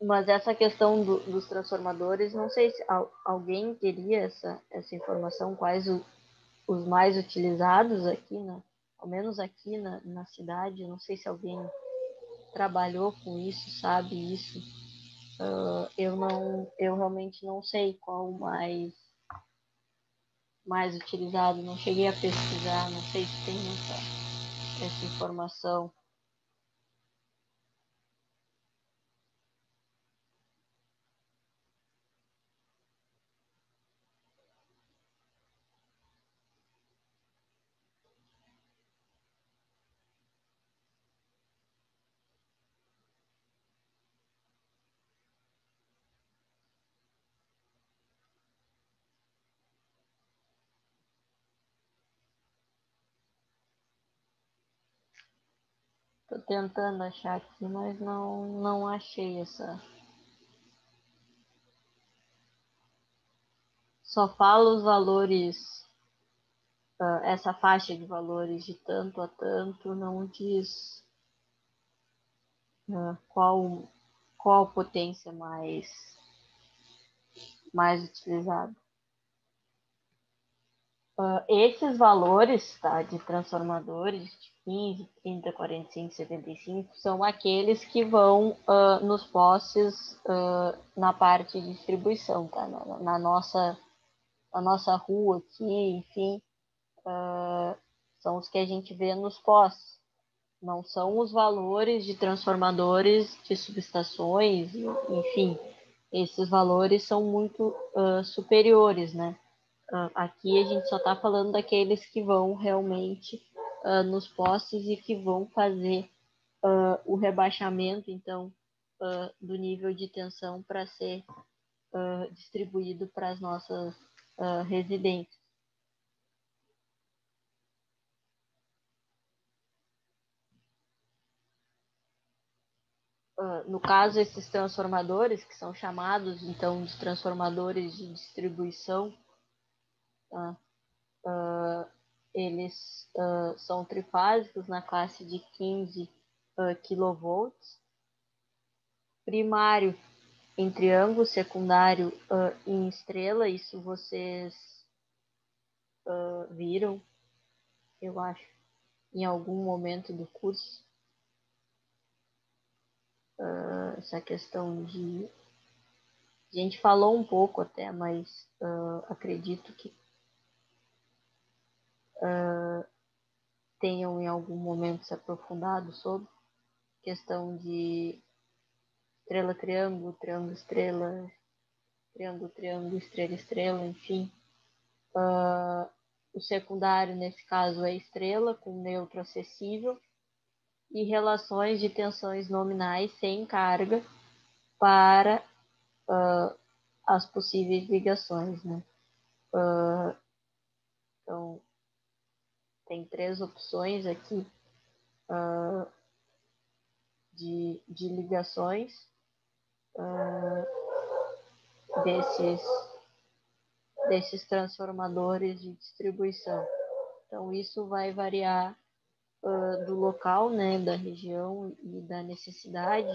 B: Mas essa questão dos transformadores, não sei se alguém teria essa informação, quais os mais utilizados aqui, né? Ao menos aqui na cidade, não sei se alguém trabalhou com isso, sabe isso. Eu realmente não sei qual o mais utilizado, não cheguei a pesquisar, não sei se tem essa informação. Tô tentando achar aqui, mas não achei essa. Só fala os valores, essa faixa de valores de tanto a tanto, não diz qual potência mais utilizada. Esses valores, tá, de transformadores de 15, 30, 45, 75 são aqueles que vão nos postes na parte de distribuição, tá? Na nossa rua aqui, enfim, são os que a gente vê nos postes. Não são os valores de transformadores de subestações, enfim, esses valores são muito superiores, né? Aqui a gente só está falando daqueles que vão realmente nos postes e que vão fazer o rebaixamento, então, do nível de tensão para ser distribuído para as nossas residências. No caso, esses transformadores, que são chamados, então, de transformadores de distribuição, tá? Eles são trifásicos na classe de 15 kV, primário em triângulo, secundário em estrela, isso vocês viram, eu acho, em algum momento do curso, essa questão de... A gente falou um pouco até, mas acredito que tenham em algum momento se aprofundado sobre questão de estrela, triângulo, triângulo, estrela, triângulo, triângulo, estrela, estrela, enfim. O secundário, nesse caso, é estrela, com neutro acessível, e relações de tensões nominais sem carga para as possíveis ligações, né? Então, tem 3 opções aqui de ligações desses transformadores de distribuição. Então, isso vai variar do local, né, da região e da necessidade.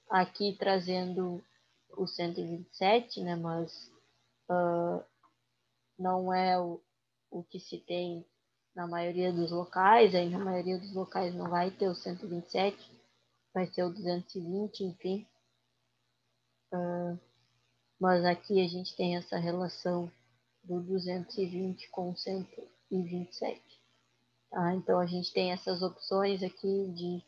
B: Aqui trazendo o 127, né, mas não é o que se tem na maioria dos locais. Aí na maioria dos locais não vai ter o 127, vai ser o 220, enfim. Mas aqui a gente tem essa relação do 220 com 127. Tá? Então a gente tem essas opções aqui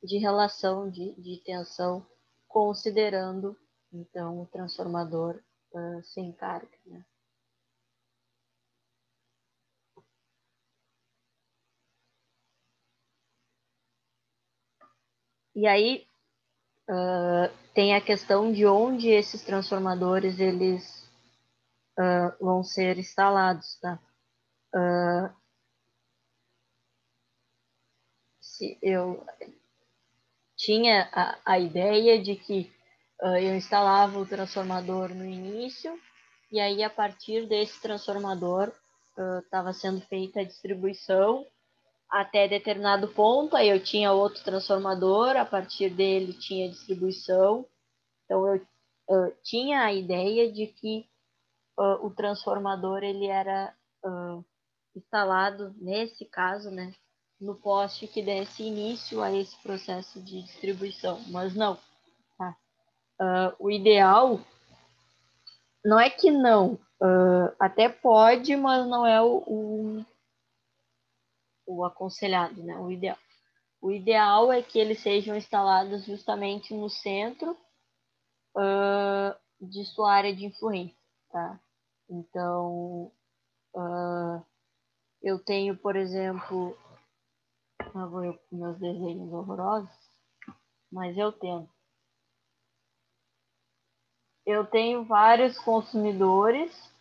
B: de relação de tensão, considerando então o transformador sem carga. Né? E aí tem a questão de onde esses transformadores eles vão ser instalados, tá? Se eu tinha a ideia de que eu instalava o transformador no início e aí a partir desse transformador estava sendo feita a distribuição até determinado ponto, aí eu tinha outro transformador, a partir dele tinha distribuição. Então eu tinha a ideia de que o transformador ele era instalado nesse caso, né, no poste que desse início a esse processo de distribuição, mas não. Tá? O ideal não é que não, até pode, mas não é o aconselhado, né? O ideal. O ideal é que eles sejam instalados justamente no centro de sua área de influência, tá? Então, eu tenho, por exemplo, eu vou com meus desenhos horrorosos, mas eu tenho. Eu tenho vários consumidores.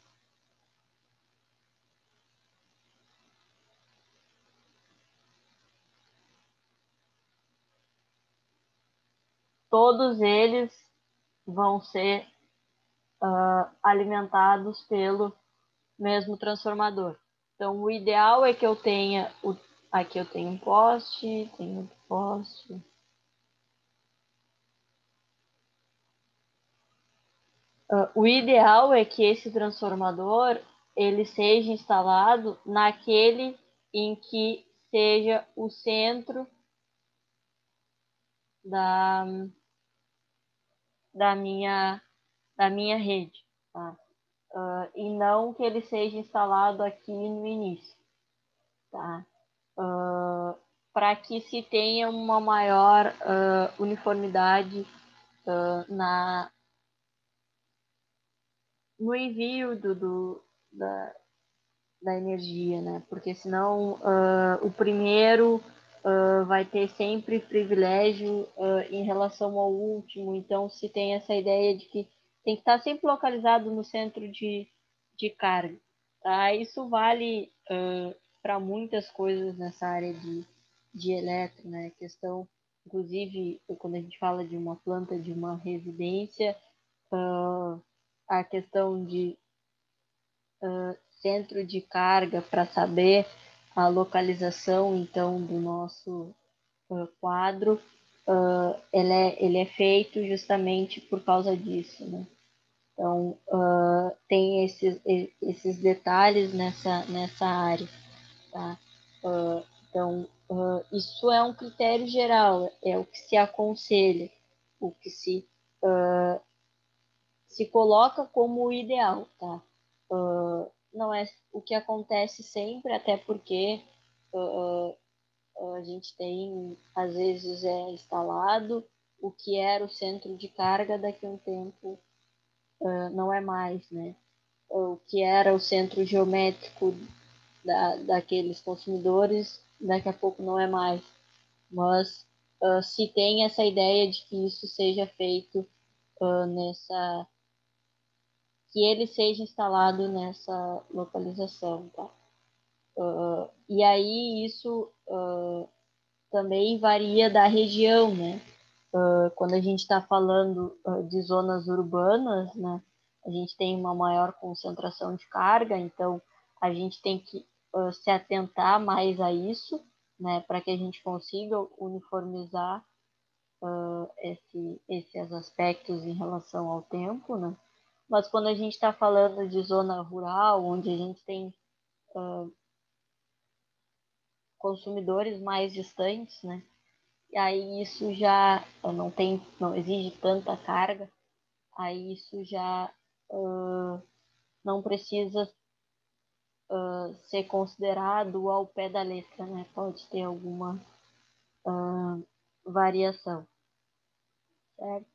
B: Todos eles vão ser alimentados pelo mesmo transformador. Então, o ideal é que eu tenha aqui eu tenho um poste, tenho outro poste. O ideal é que esse transformador ele seja instalado naquele em que seja o centro da, da, minha, da minha rede. Tá? E não que ele seja instalado aqui no início. Tá? Para que se tenha uma maior uniformidade no envio da energia, né? Porque senão o primeiro vai ter sempre privilégio em relação ao último. Então, se tem essa ideia de que tem que estar sempre localizado no centro de carga. Tá? Isso vale para muitas coisas nessa área de eletro, né? Questão, inclusive, quando a gente fala de uma planta, de uma residência, a questão de centro de carga para saber a localização então do nosso quadro, ele é feito justamente por causa disso, né? Então tem esses detalhes nessa área, tá? Então isso é um critério geral, é o que se aconselha, o que se coloca como o ideal, tá? Não é o que acontece sempre, até porque a gente tem, às vezes é instalado o que era o centro de carga, daqui a um tempo não é mais, né? O que era o centro geométrico daqueles consumidores, daqui a pouco não é mais. Mas se tem essa ideia de que isso seja feito nessa que ele seja instalado nessa localização, tá? E aí isso também varia da região, né? Quando a gente está falando de zonas urbanas, né? A gente tem uma maior concentração de carga, então a gente tem que se atentar mais a isso, né? Para que a gente consiga uniformizar esses aspectos em relação ao tempo, né? Mas quando a gente está falando de zona rural, onde a gente tem consumidores mais distantes, né? E aí isso já não exige tanta carga, aí isso já não precisa ser considerado ao pé da letra, né? Pode ter alguma variação, certo?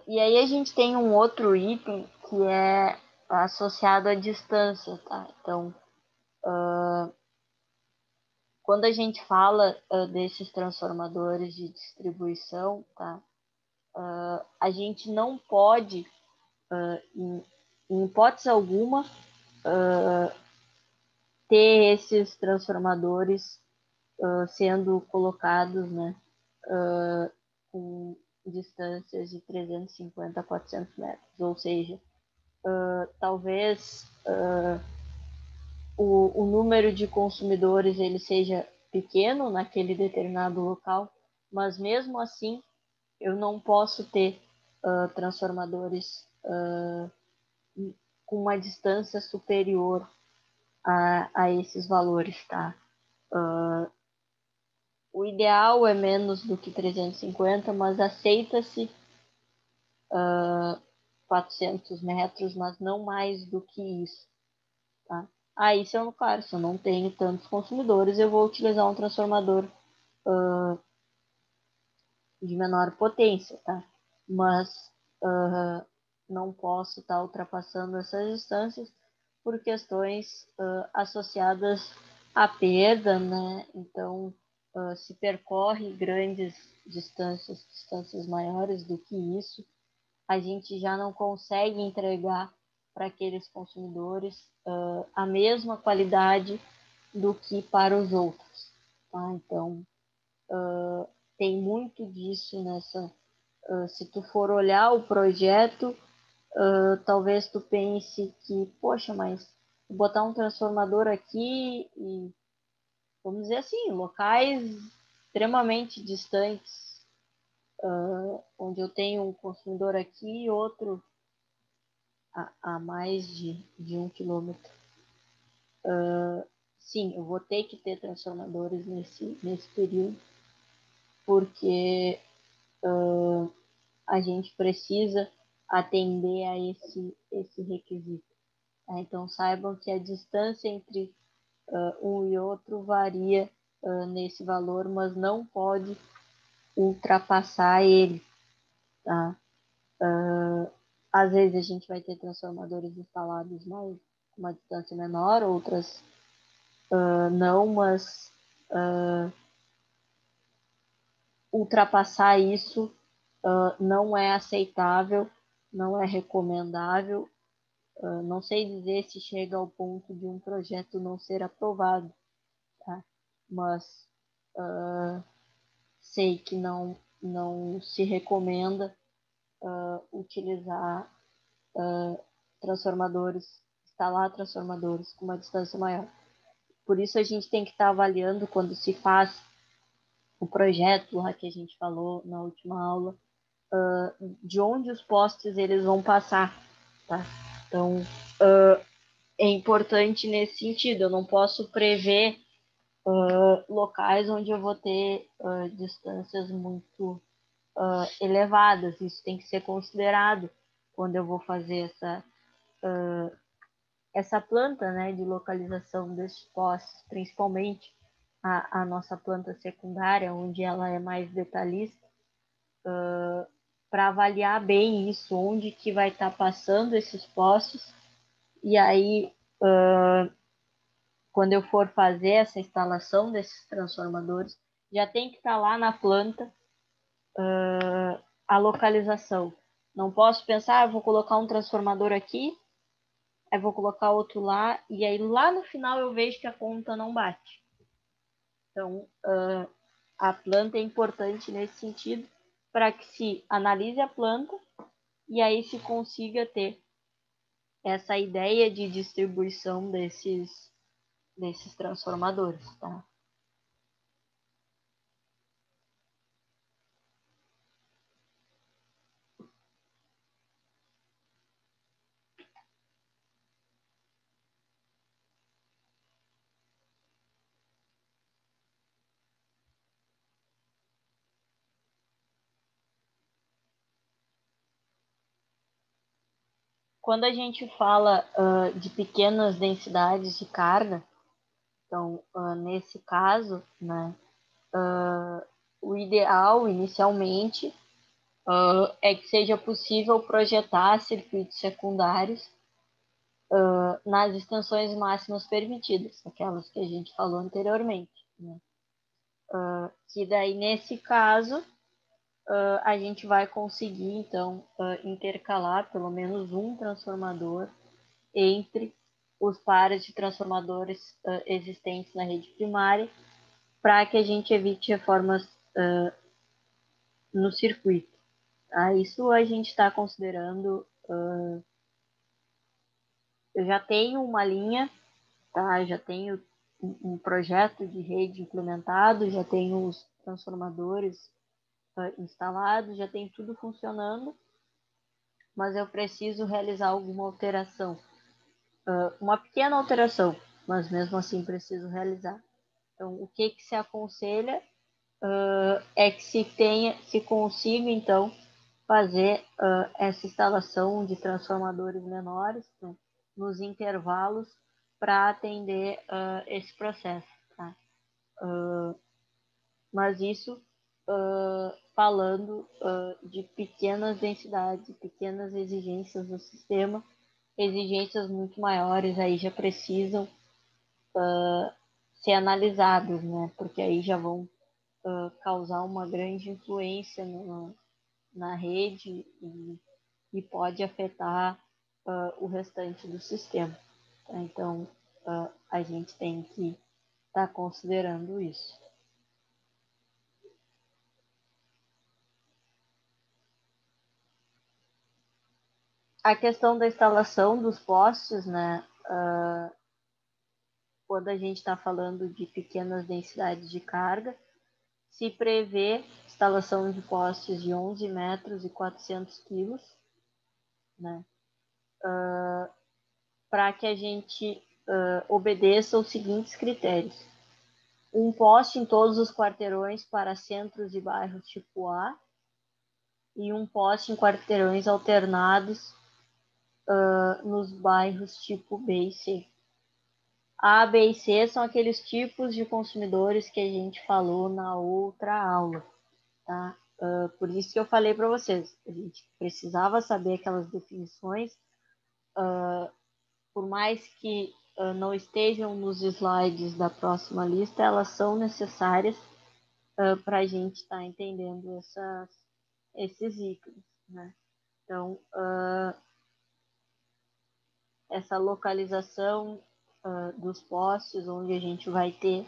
B: E aí a gente tem um outro item que é associado à distância, tá? Então, quando a gente fala desses transformadores de distribuição, tá? A gente não pode, em hipótese alguma, ter esses transformadores sendo colocados, né, com distâncias de 350 a 400 metros, ou seja, talvez o número de consumidores ele seja pequeno naquele determinado local, mas mesmo assim eu não posso ter transformadores com uma distância superior a esses valores, tá? O ideal é menos do que 350, mas aceita-se 400 metros, mas não mais do que isso, tá? Aí, se eu, claro, se eu não tenho tantos consumidores, eu vou utilizar um transformador de menor potência, tá? Mas não posso estar ultrapassando essas distâncias por questões associadas à perda, né? Então, se percorre grandes distâncias, distâncias maiores do que isso, a gente já não consegue entregar para aqueles consumidores a mesma qualidade do que para os outros, tá? Então, tem muito disso nessa. Se tu for olhar o projeto, talvez tu pense que, poxa, mas vou botar um transformador aqui e, vamos dizer assim, locais extremamente distantes, onde eu tenho um consumidor aqui e outro a mais de 1 quilômetro. Sim, eu vou ter que ter transformadores nesse período, porque a gente precisa atender a esse requisito. Tá? Então, saibam que a distância entre um e outro varia nesse valor, mas não pode ultrapassar ele. Tá? Às vezes a gente vai ter transformadores instalados mais uma distância menor, outras não, mas ultrapassar isso não é aceitável, não é recomendável. Não sei dizer se chega ao ponto de um projeto não ser aprovado, tá? Mas sei que não se recomenda utilizar transformadores, instalar transformadores com uma distância maior. Por isso a gente tem que estar avaliando quando se faz o projeto lá que a gente falou na última aula, de onde os postes eles vão passar, tá? Então, é importante nesse sentido. Eu não posso prever locais onde eu vou ter distâncias muito elevadas. Isso tem que ser considerado quando eu vou fazer essa planta, né, de localização desses postes, principalmente a nossa planta secundária, onde ela é mais detalhista, para avaliar bem isso, onde que vai estar passando esses postes, e aí, quando eu for fazer essa instalação desses transformadores, já tem que estar lá na planta a localização. Não posso pensar, vou colocar um transformador aqui, aí vou colocar outro lá, e aí lá no final eu vejo que a conta não bate. Então, a planta é importante nesse sentido, para que se analise a planta e aí se consiga ter essa ideia de distribuição desses transformadores, tá? Quando a gente fala de pequenas densidades de carga, então, nesse caso, né, o ideal, inicialmente, é que seja possível projetar circuitos secundários nas extensões máximas permitidas, aquelas que a gente falou anteriormente, né? Que daí, nesse caso, a gente vai conseguir, então, intercalar pelo menos um transformador entre os pares de transformadores existentes na rede primária, para que a gente evite reformas no circuito. Tá? Isso a gente está considerando. Eu já tenho uma linha, tá? Já tenho um projeto de rede implementado, já tenho os transformadores instalados, já tem tudo funcionando, mas eu preciso realizar alguma alteração. Uma pequena alteração, mas mesmo assim preciso realizar. Então, o que se aconselha é que se consiga, então, fazer essa instalação de transformadores menores, né, nos intervalos para atender esse processo. Tá? Mas isso falando de pequenas densidades, pequenas exigências do sistema, exigências muito maiores aí já precisam ser analisadas, né? Porque aí já vão causar uma grande influência na rede e pode afetar o restante do sistema. Tá? Então, a gente tem que estar considerando isso. A questão da instalação dos postes, né? Quando a gente está falando de pequenas densidades de carga, se prevê instalação de postes de 11 metros e 400 quilos, né? Para que a gente obedeça os seguintes critérios. Um poste em todos os quarteirões para centros e bairros tipo A e um poste em quarteirões alternados nos bairros tipo B e C. A, B e C são aqueles tipos de consumidores que a gente falou na outra aula, tá? Por isso que eu falei para vocês, a gente precisava saber aquelas definições, por mais que não estejam nos slides da próxima lista, elas são necessárias para a gente estar entendendo esses ícones, né? Então, essa localização dos postes, onde a gente vai ter,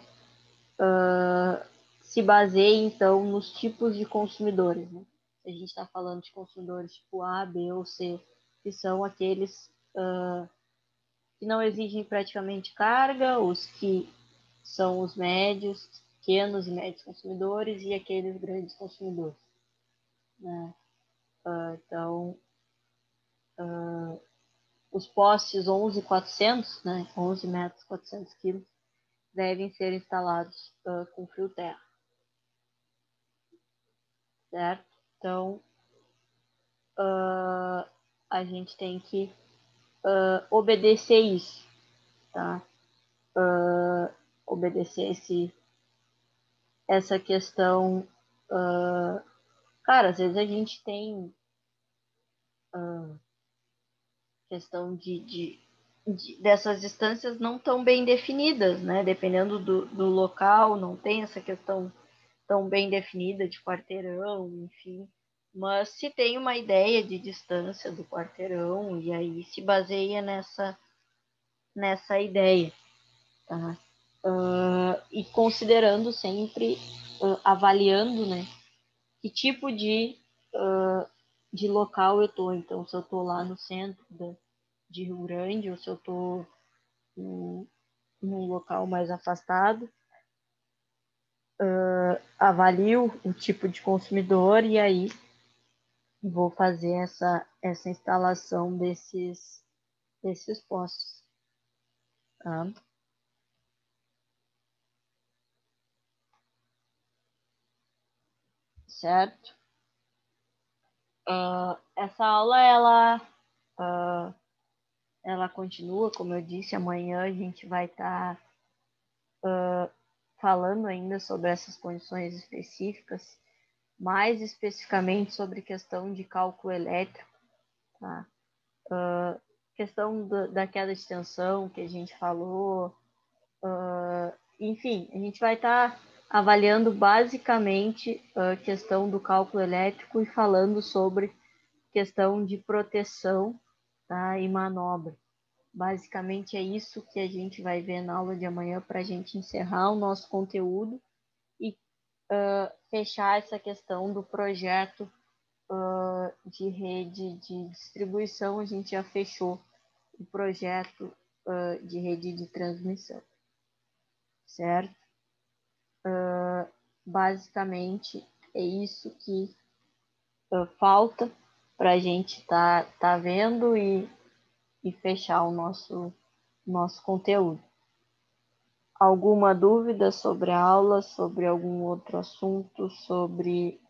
B: se baseia, então, nos tipos de consumidores, né? A gente está falando de consumidores tipo A, B ou C, que são aqueles que não exigem praticamente carga, os que são os médios, pequenos e médios consumidores e aqueles grandes consumidores, né? Então, os postes 11.400, né, 11 metros 400 quilos, devem ser instalados com fio terra, certo? Então, a gente tem que obedecer isso, tá? Obedecer essa questão. Cara, às vezes a gente tem questão dessas distâncias não tão bem definidas, né? Dependendo do local, não tem essa questão tão bem definida de quarteirão, enfim. Mas se tem uma ideia de distância do quarteirão, e aí se baseia nessa ideia, tá? E considerando sempre, avaliando, né, que tipo de local eu tô. Então, se eu tô lá no centro de Rio Grande, ou se eu tô num local mais afastado, avalio o tipo de consumidor e aí vou fazer essa instalação desses postos. Tá? Certo? Essa aula, ela continua, como eu disse, amanhã a gente vai estar falando ainda sobre essas condições específicas, mais especificamente sobre questão de cálculo elétrico, tá? Questão da queda de tensão que a gente falou, enfim, a gente vai estar avaliando basicamente a questão do cálculo elétrico e falando sobre questão de proteção, tá, e manobra. Basicamente é isso que a gente vai ver na aula de amanhã para a gente encerrar o nosso conteúdo e fechar essa questão do projeto de rede de distribuição. A gente já fechou o projeto de rede de transmissão, certo? Basicamente é isso que falta para a gente tá vendo e fechar o nosso conteúdo. Alguma dúvida sobre a aula, sobre algum outro assunto, sobre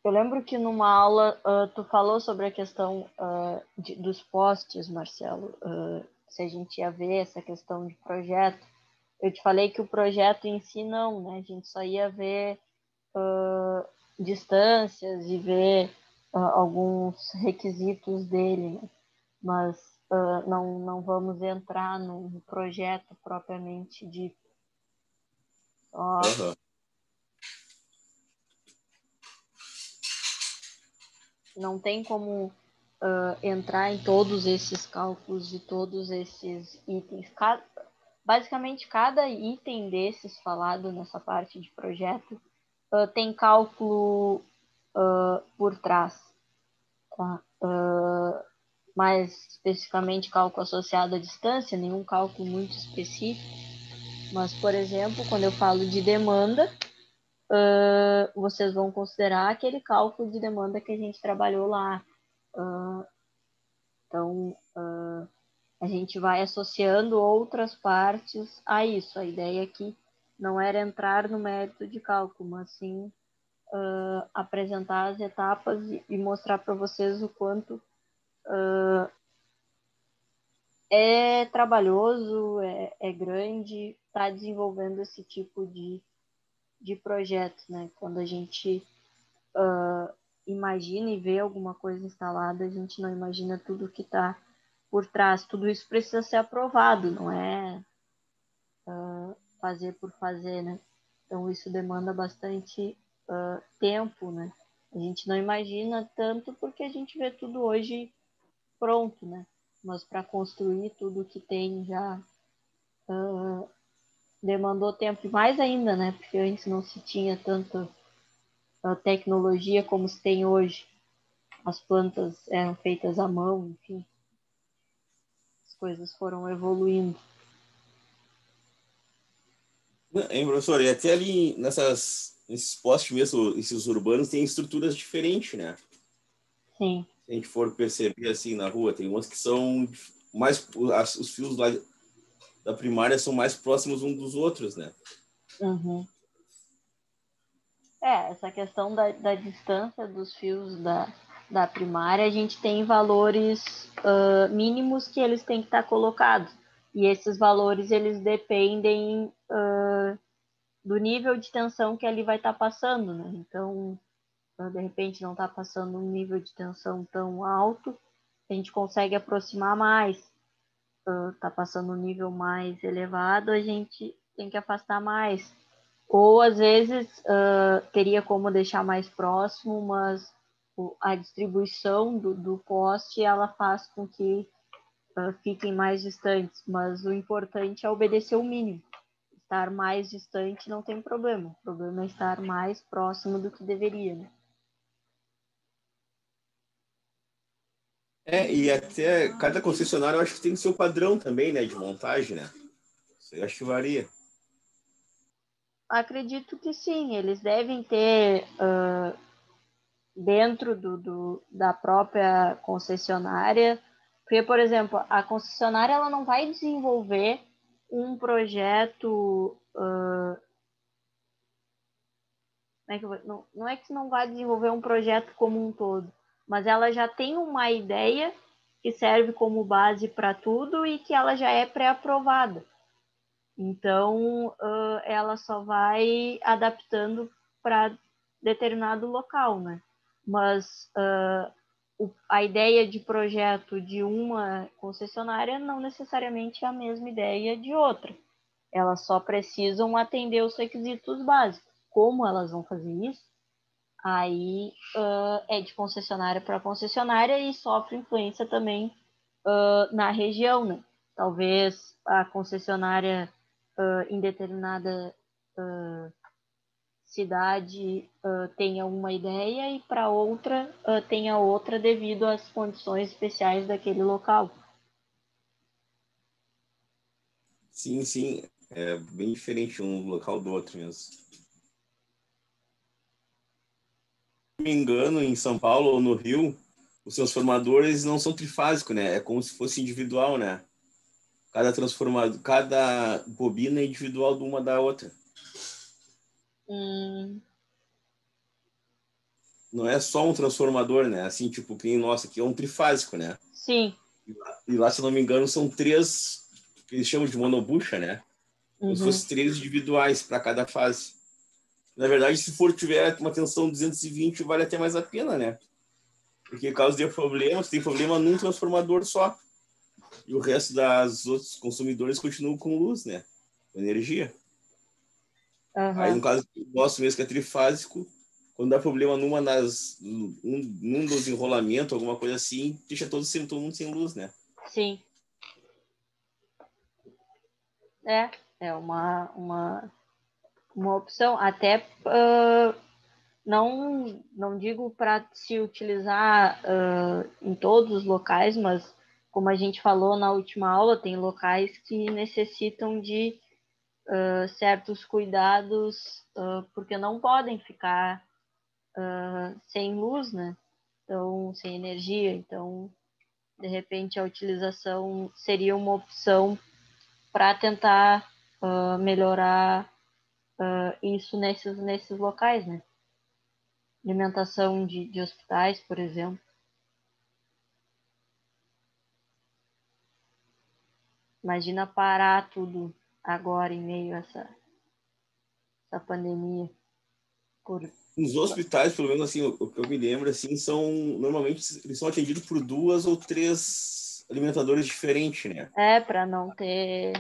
B: eu lembro que numa aula tu falou sobre a questão dos postes, Marcelo, se a gente ia ver essa questão de projeto. Eu te falei que o projeto em si não, né? A gente só ia ver distâncias e ver alguns requisitos dele, né? Mas não vamos entrar no projeto propriamente dito. Não tem como entrar em todos esses cálculos de todos esses itens. Basicamente, cada item desses falado nessa parte de projeto tem cálculo por trás. Tá? Mais especificamente, cálculo associado à distância, nenhum cálculo muito específico. Mas, por exemplo, quando eu falo de demanda, vocês vão considerar aquele cálculo de demanda que a gente trabalhou lá. Então, a gente vai associando outras partes a isso. A ideia aqui não era entrar no mérito de cálculo, mas sim apresentar as etapas e mostrar para vocês o quanto é trabalhoso, é grande, estar desenvolvendo esse tipo de projeto, né? Quando a gente imagina e vê alguma coisa instalada, a gente não imagina tudo que está por trás. Tudo isso precisa ser aprovado, não é fazer por fazer, né? Então isso demanda bastante tempo, né? A gente não imagina tanto porque a gente vê tudo hoje pronto, né? Mas para construir tudo que tem já demandou tempo e mais ainda, né? Porque antes não se tinha tanta tecnologia como se tem hoje. As plantas eram feitas à mão, enfim, as coisas foram evoluindo.
C: Hein, professor? E até ali nesses postes mesmo, esses urbanos, tem estruturas diferentes, né?
B: Sim.
C: Se a gente for perceber assim na rua, tem umas que são mais. Os fios lá da primária são mais próximos uns dos outros, né?
B: Uhum. Essa questão da distância dos fios da primária, a gente tem valores mínimos que eles têm que estar colocados. E esses valores, eles dependem do nível de tensão que ali vai estar passando, né? Então, de repente não está passando um nível de tensão tão alto, a gente consegue aproximar mais. Está passando um nível mais elevado, a gente tem que afastar mais. Ou às vezes teria como deixar mais próximo, mas a distribuição do poste ela faz com que fiquem mais distantes. Mas o importante é obedecer o mínimo. Estar mais distante não tem problema. O problema é estar mais próximo do que deveria, né?
C: E até cada concessionário eu acho que tem o seu padrão também, né, de montagem, né? Isso eu acho que varia.
B: Acredito que sim, eles devem ter dentro da própria concessionária, porque, por exemplo, a concessionária ela não vai desenvolver um projeto, não é que não vai desenvolver um projeto como um todo, mas ela já tem uma ideia que serve como base para tudo e que ela já é pré-aprovada. Então, ela só vai adaptando para determinado local, né? Mas a ideia de projeto de uma concessionária não necessariamente é a mesma ideia de outra. Elas só precisam atender os requisitos básicos. Como elas vão fazer isso? Aí é de concessionária para concessionária e sofre influência também na região, né? Talvez a concessionária em determinada cidade tenha uma ideia e para outra tenha outra devido às condições especiais daquele local.
C: Sim, sim. É bem diferente um local do outro mesmo. Se não me engano, em São Paulo ou no Rio, os transformadores não são trifásicos, né? É como se fosse individual, né? Cada transformador, cada bobina é individual de uma da outra. Não é só um transformador, né? Assim, tipo, que nem nosso aqui é um trifásico, né?
B: Sim.
C: E lá, se não me engano, são três, que eles chamam de monobucha, né? Como se fossem três individuais para cada fase. Na verdade, se for tiver uma tensão 220, vale até mais a pena, né? Porque caso dê problema, você tem problema num transformador só. E o resto das outros consumidores continuam com luz, né? Com energia. Aí, no caso do nosso mesmo, que é trifásico, quando dá problema num dos enrolamentos, alguma coisa assim, deixa todo mundo sem luz, né?
B: Sim. É uma opção. Até não digo para se utilizar em todos os locais, mas como a gente falou na última aula, tem locais que necessitam de certos cuidados, porque não podem ficar sem luz, né? Então, sem energia. Então, de repente, a utilização seria uma opção para tentar melhorar isso nesses locais, né? Alimentação de hospitais, por exemplo. Imagina parar tudo agora em meio a essa pandemia.
C: Nos hospitais, pelo menos assim, o que eu me lembro, assim, normalmente eles são atendidos por 2 ou 3 alimentadores diferentes, né?
B: Para não ter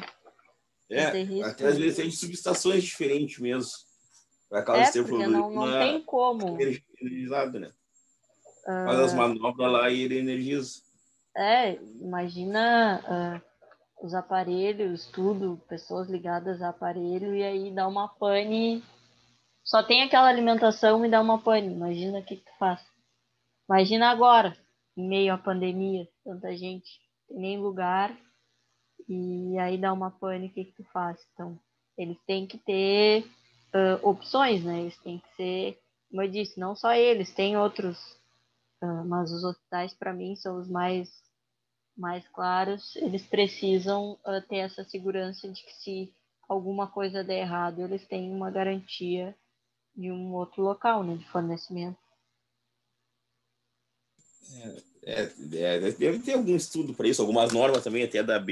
B: risco,
C: até às
B: né?
C: vezes tem de subestações diferentes mesmo, para caso tenha
B: Porque não
C: problema
B: tem como.
C: energizado, né? Faz as manobras lá e ele energiza.
B: Imagina os aparelhos, tudo, pessoas ligadas a aparelho, e aí dá uma pane. Só tem aquela alimentação e dá uma pane. Imagina o que tu faz. Imagina agora, em meio à pandemia, tanta gente, tem nem lugar, e aí dá uma pane, o que tu faz? Então, eles têm que ter opções, né? Eles têm que ser, como eu disse, não só eles, tem outros, mas os hospitais, para mim, são os mais claros. Eles precisam ter essa segurança de que se alguma coisa der errado, eles têm uma garantia de um outro local, né, de fornecimento.
C: Deve ter algum estudo para isso, algumas normas também, até da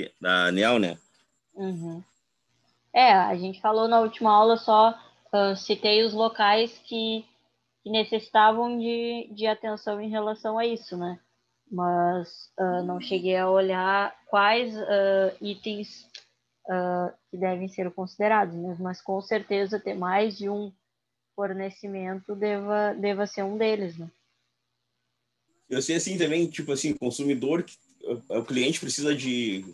C: ANEEL, né?
B: A gente falou na última aula, só citei os locais que necessitavam de atenção em relação a isso, né? Mas não cheguei a olhar quais itens que devem ser considerados, né? Mas com certeza ter mais de um fornecimento deva ser um deles, né?
C: Eu sei assim também, tipo assim, consumidor, o cliente precisa de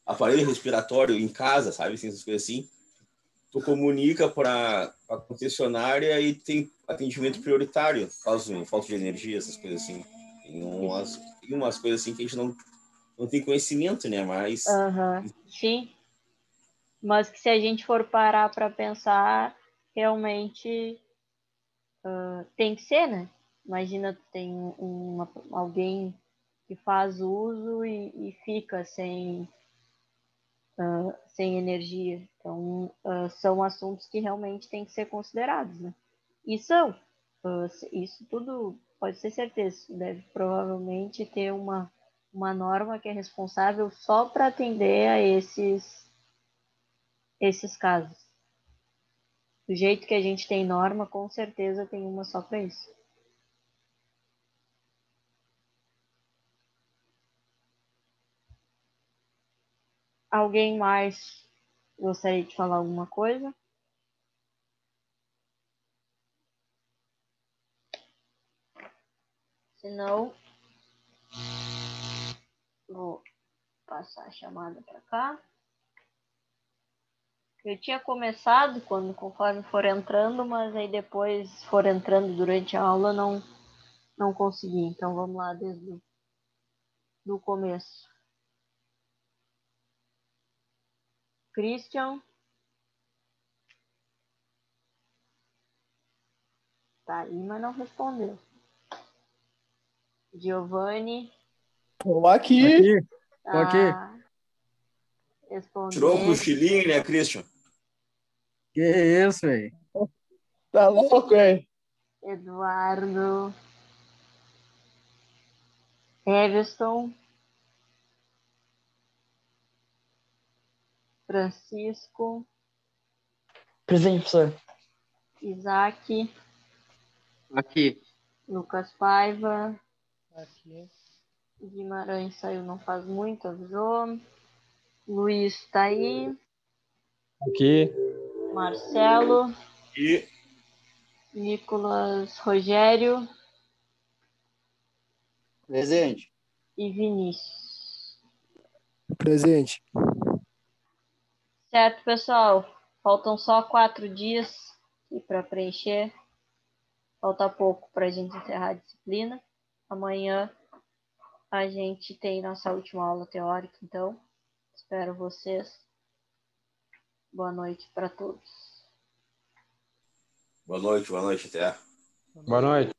C: aparelho respiratório em casa, sabe? Assim, essas coisas assim. Tu comunica para a concessionária e tem atendimento prioritário, caso falta de energia, essas coisas assim. Tem umas coisas assim que a gente não tem conhecimento, né? Mas
B: sim. Mas que se a gente for parar para pensar, realmente tem que ser, né? Imagina, tu tem alguém que faz uso e fica sem energia. Então, são assuntos que realmente têm que ser considerados, né? E são. Isso tudo, pode ser certeza, deve provavelmente ter uma norma que é responsável só para atender a esses casos. Do jeito que a gente tem norma, com certeza tem uma só para isso. Alguém mais gostaria de falar alguma coisa? Se não, vou passar a chamada para cá. Eu tinha começado conforme for entrando, mas aí depois for entrando durante a aula não consegui. Então vamos lá desde do começo. Christian. Tá aí, mas não respondeu. Giovanni.
D: Tô aqui. Tô aqui.
B: Respondeu.
C: Tirou um cochilinho, né, Christian?
D: Que isso, velho?
A: Tá louco, velho?
B: Eduardo. Everson. Francisco.
E: Presente, professor.
B: Isaac.
E: Aqui.
B: Lucas Paiva.
A: Aqui.
B: Guimarães saiu não faz muito, avisou. Luiz tá aí.
A: Aqui.
B: Marcelo.
C: E
B: Nicolas Rogério.
E: Presente.
B: E Vinícius.
D: Presente.
B: Certo, pessoal. Faltam só 4 dias para preencher. Falta pouco para a gente encerrar a disciplina. Amanhã a gente tem nossa última aula teórica, então. Espero vocês. Boa noite para todos.
C: boa noite, até.
A: Boa noite.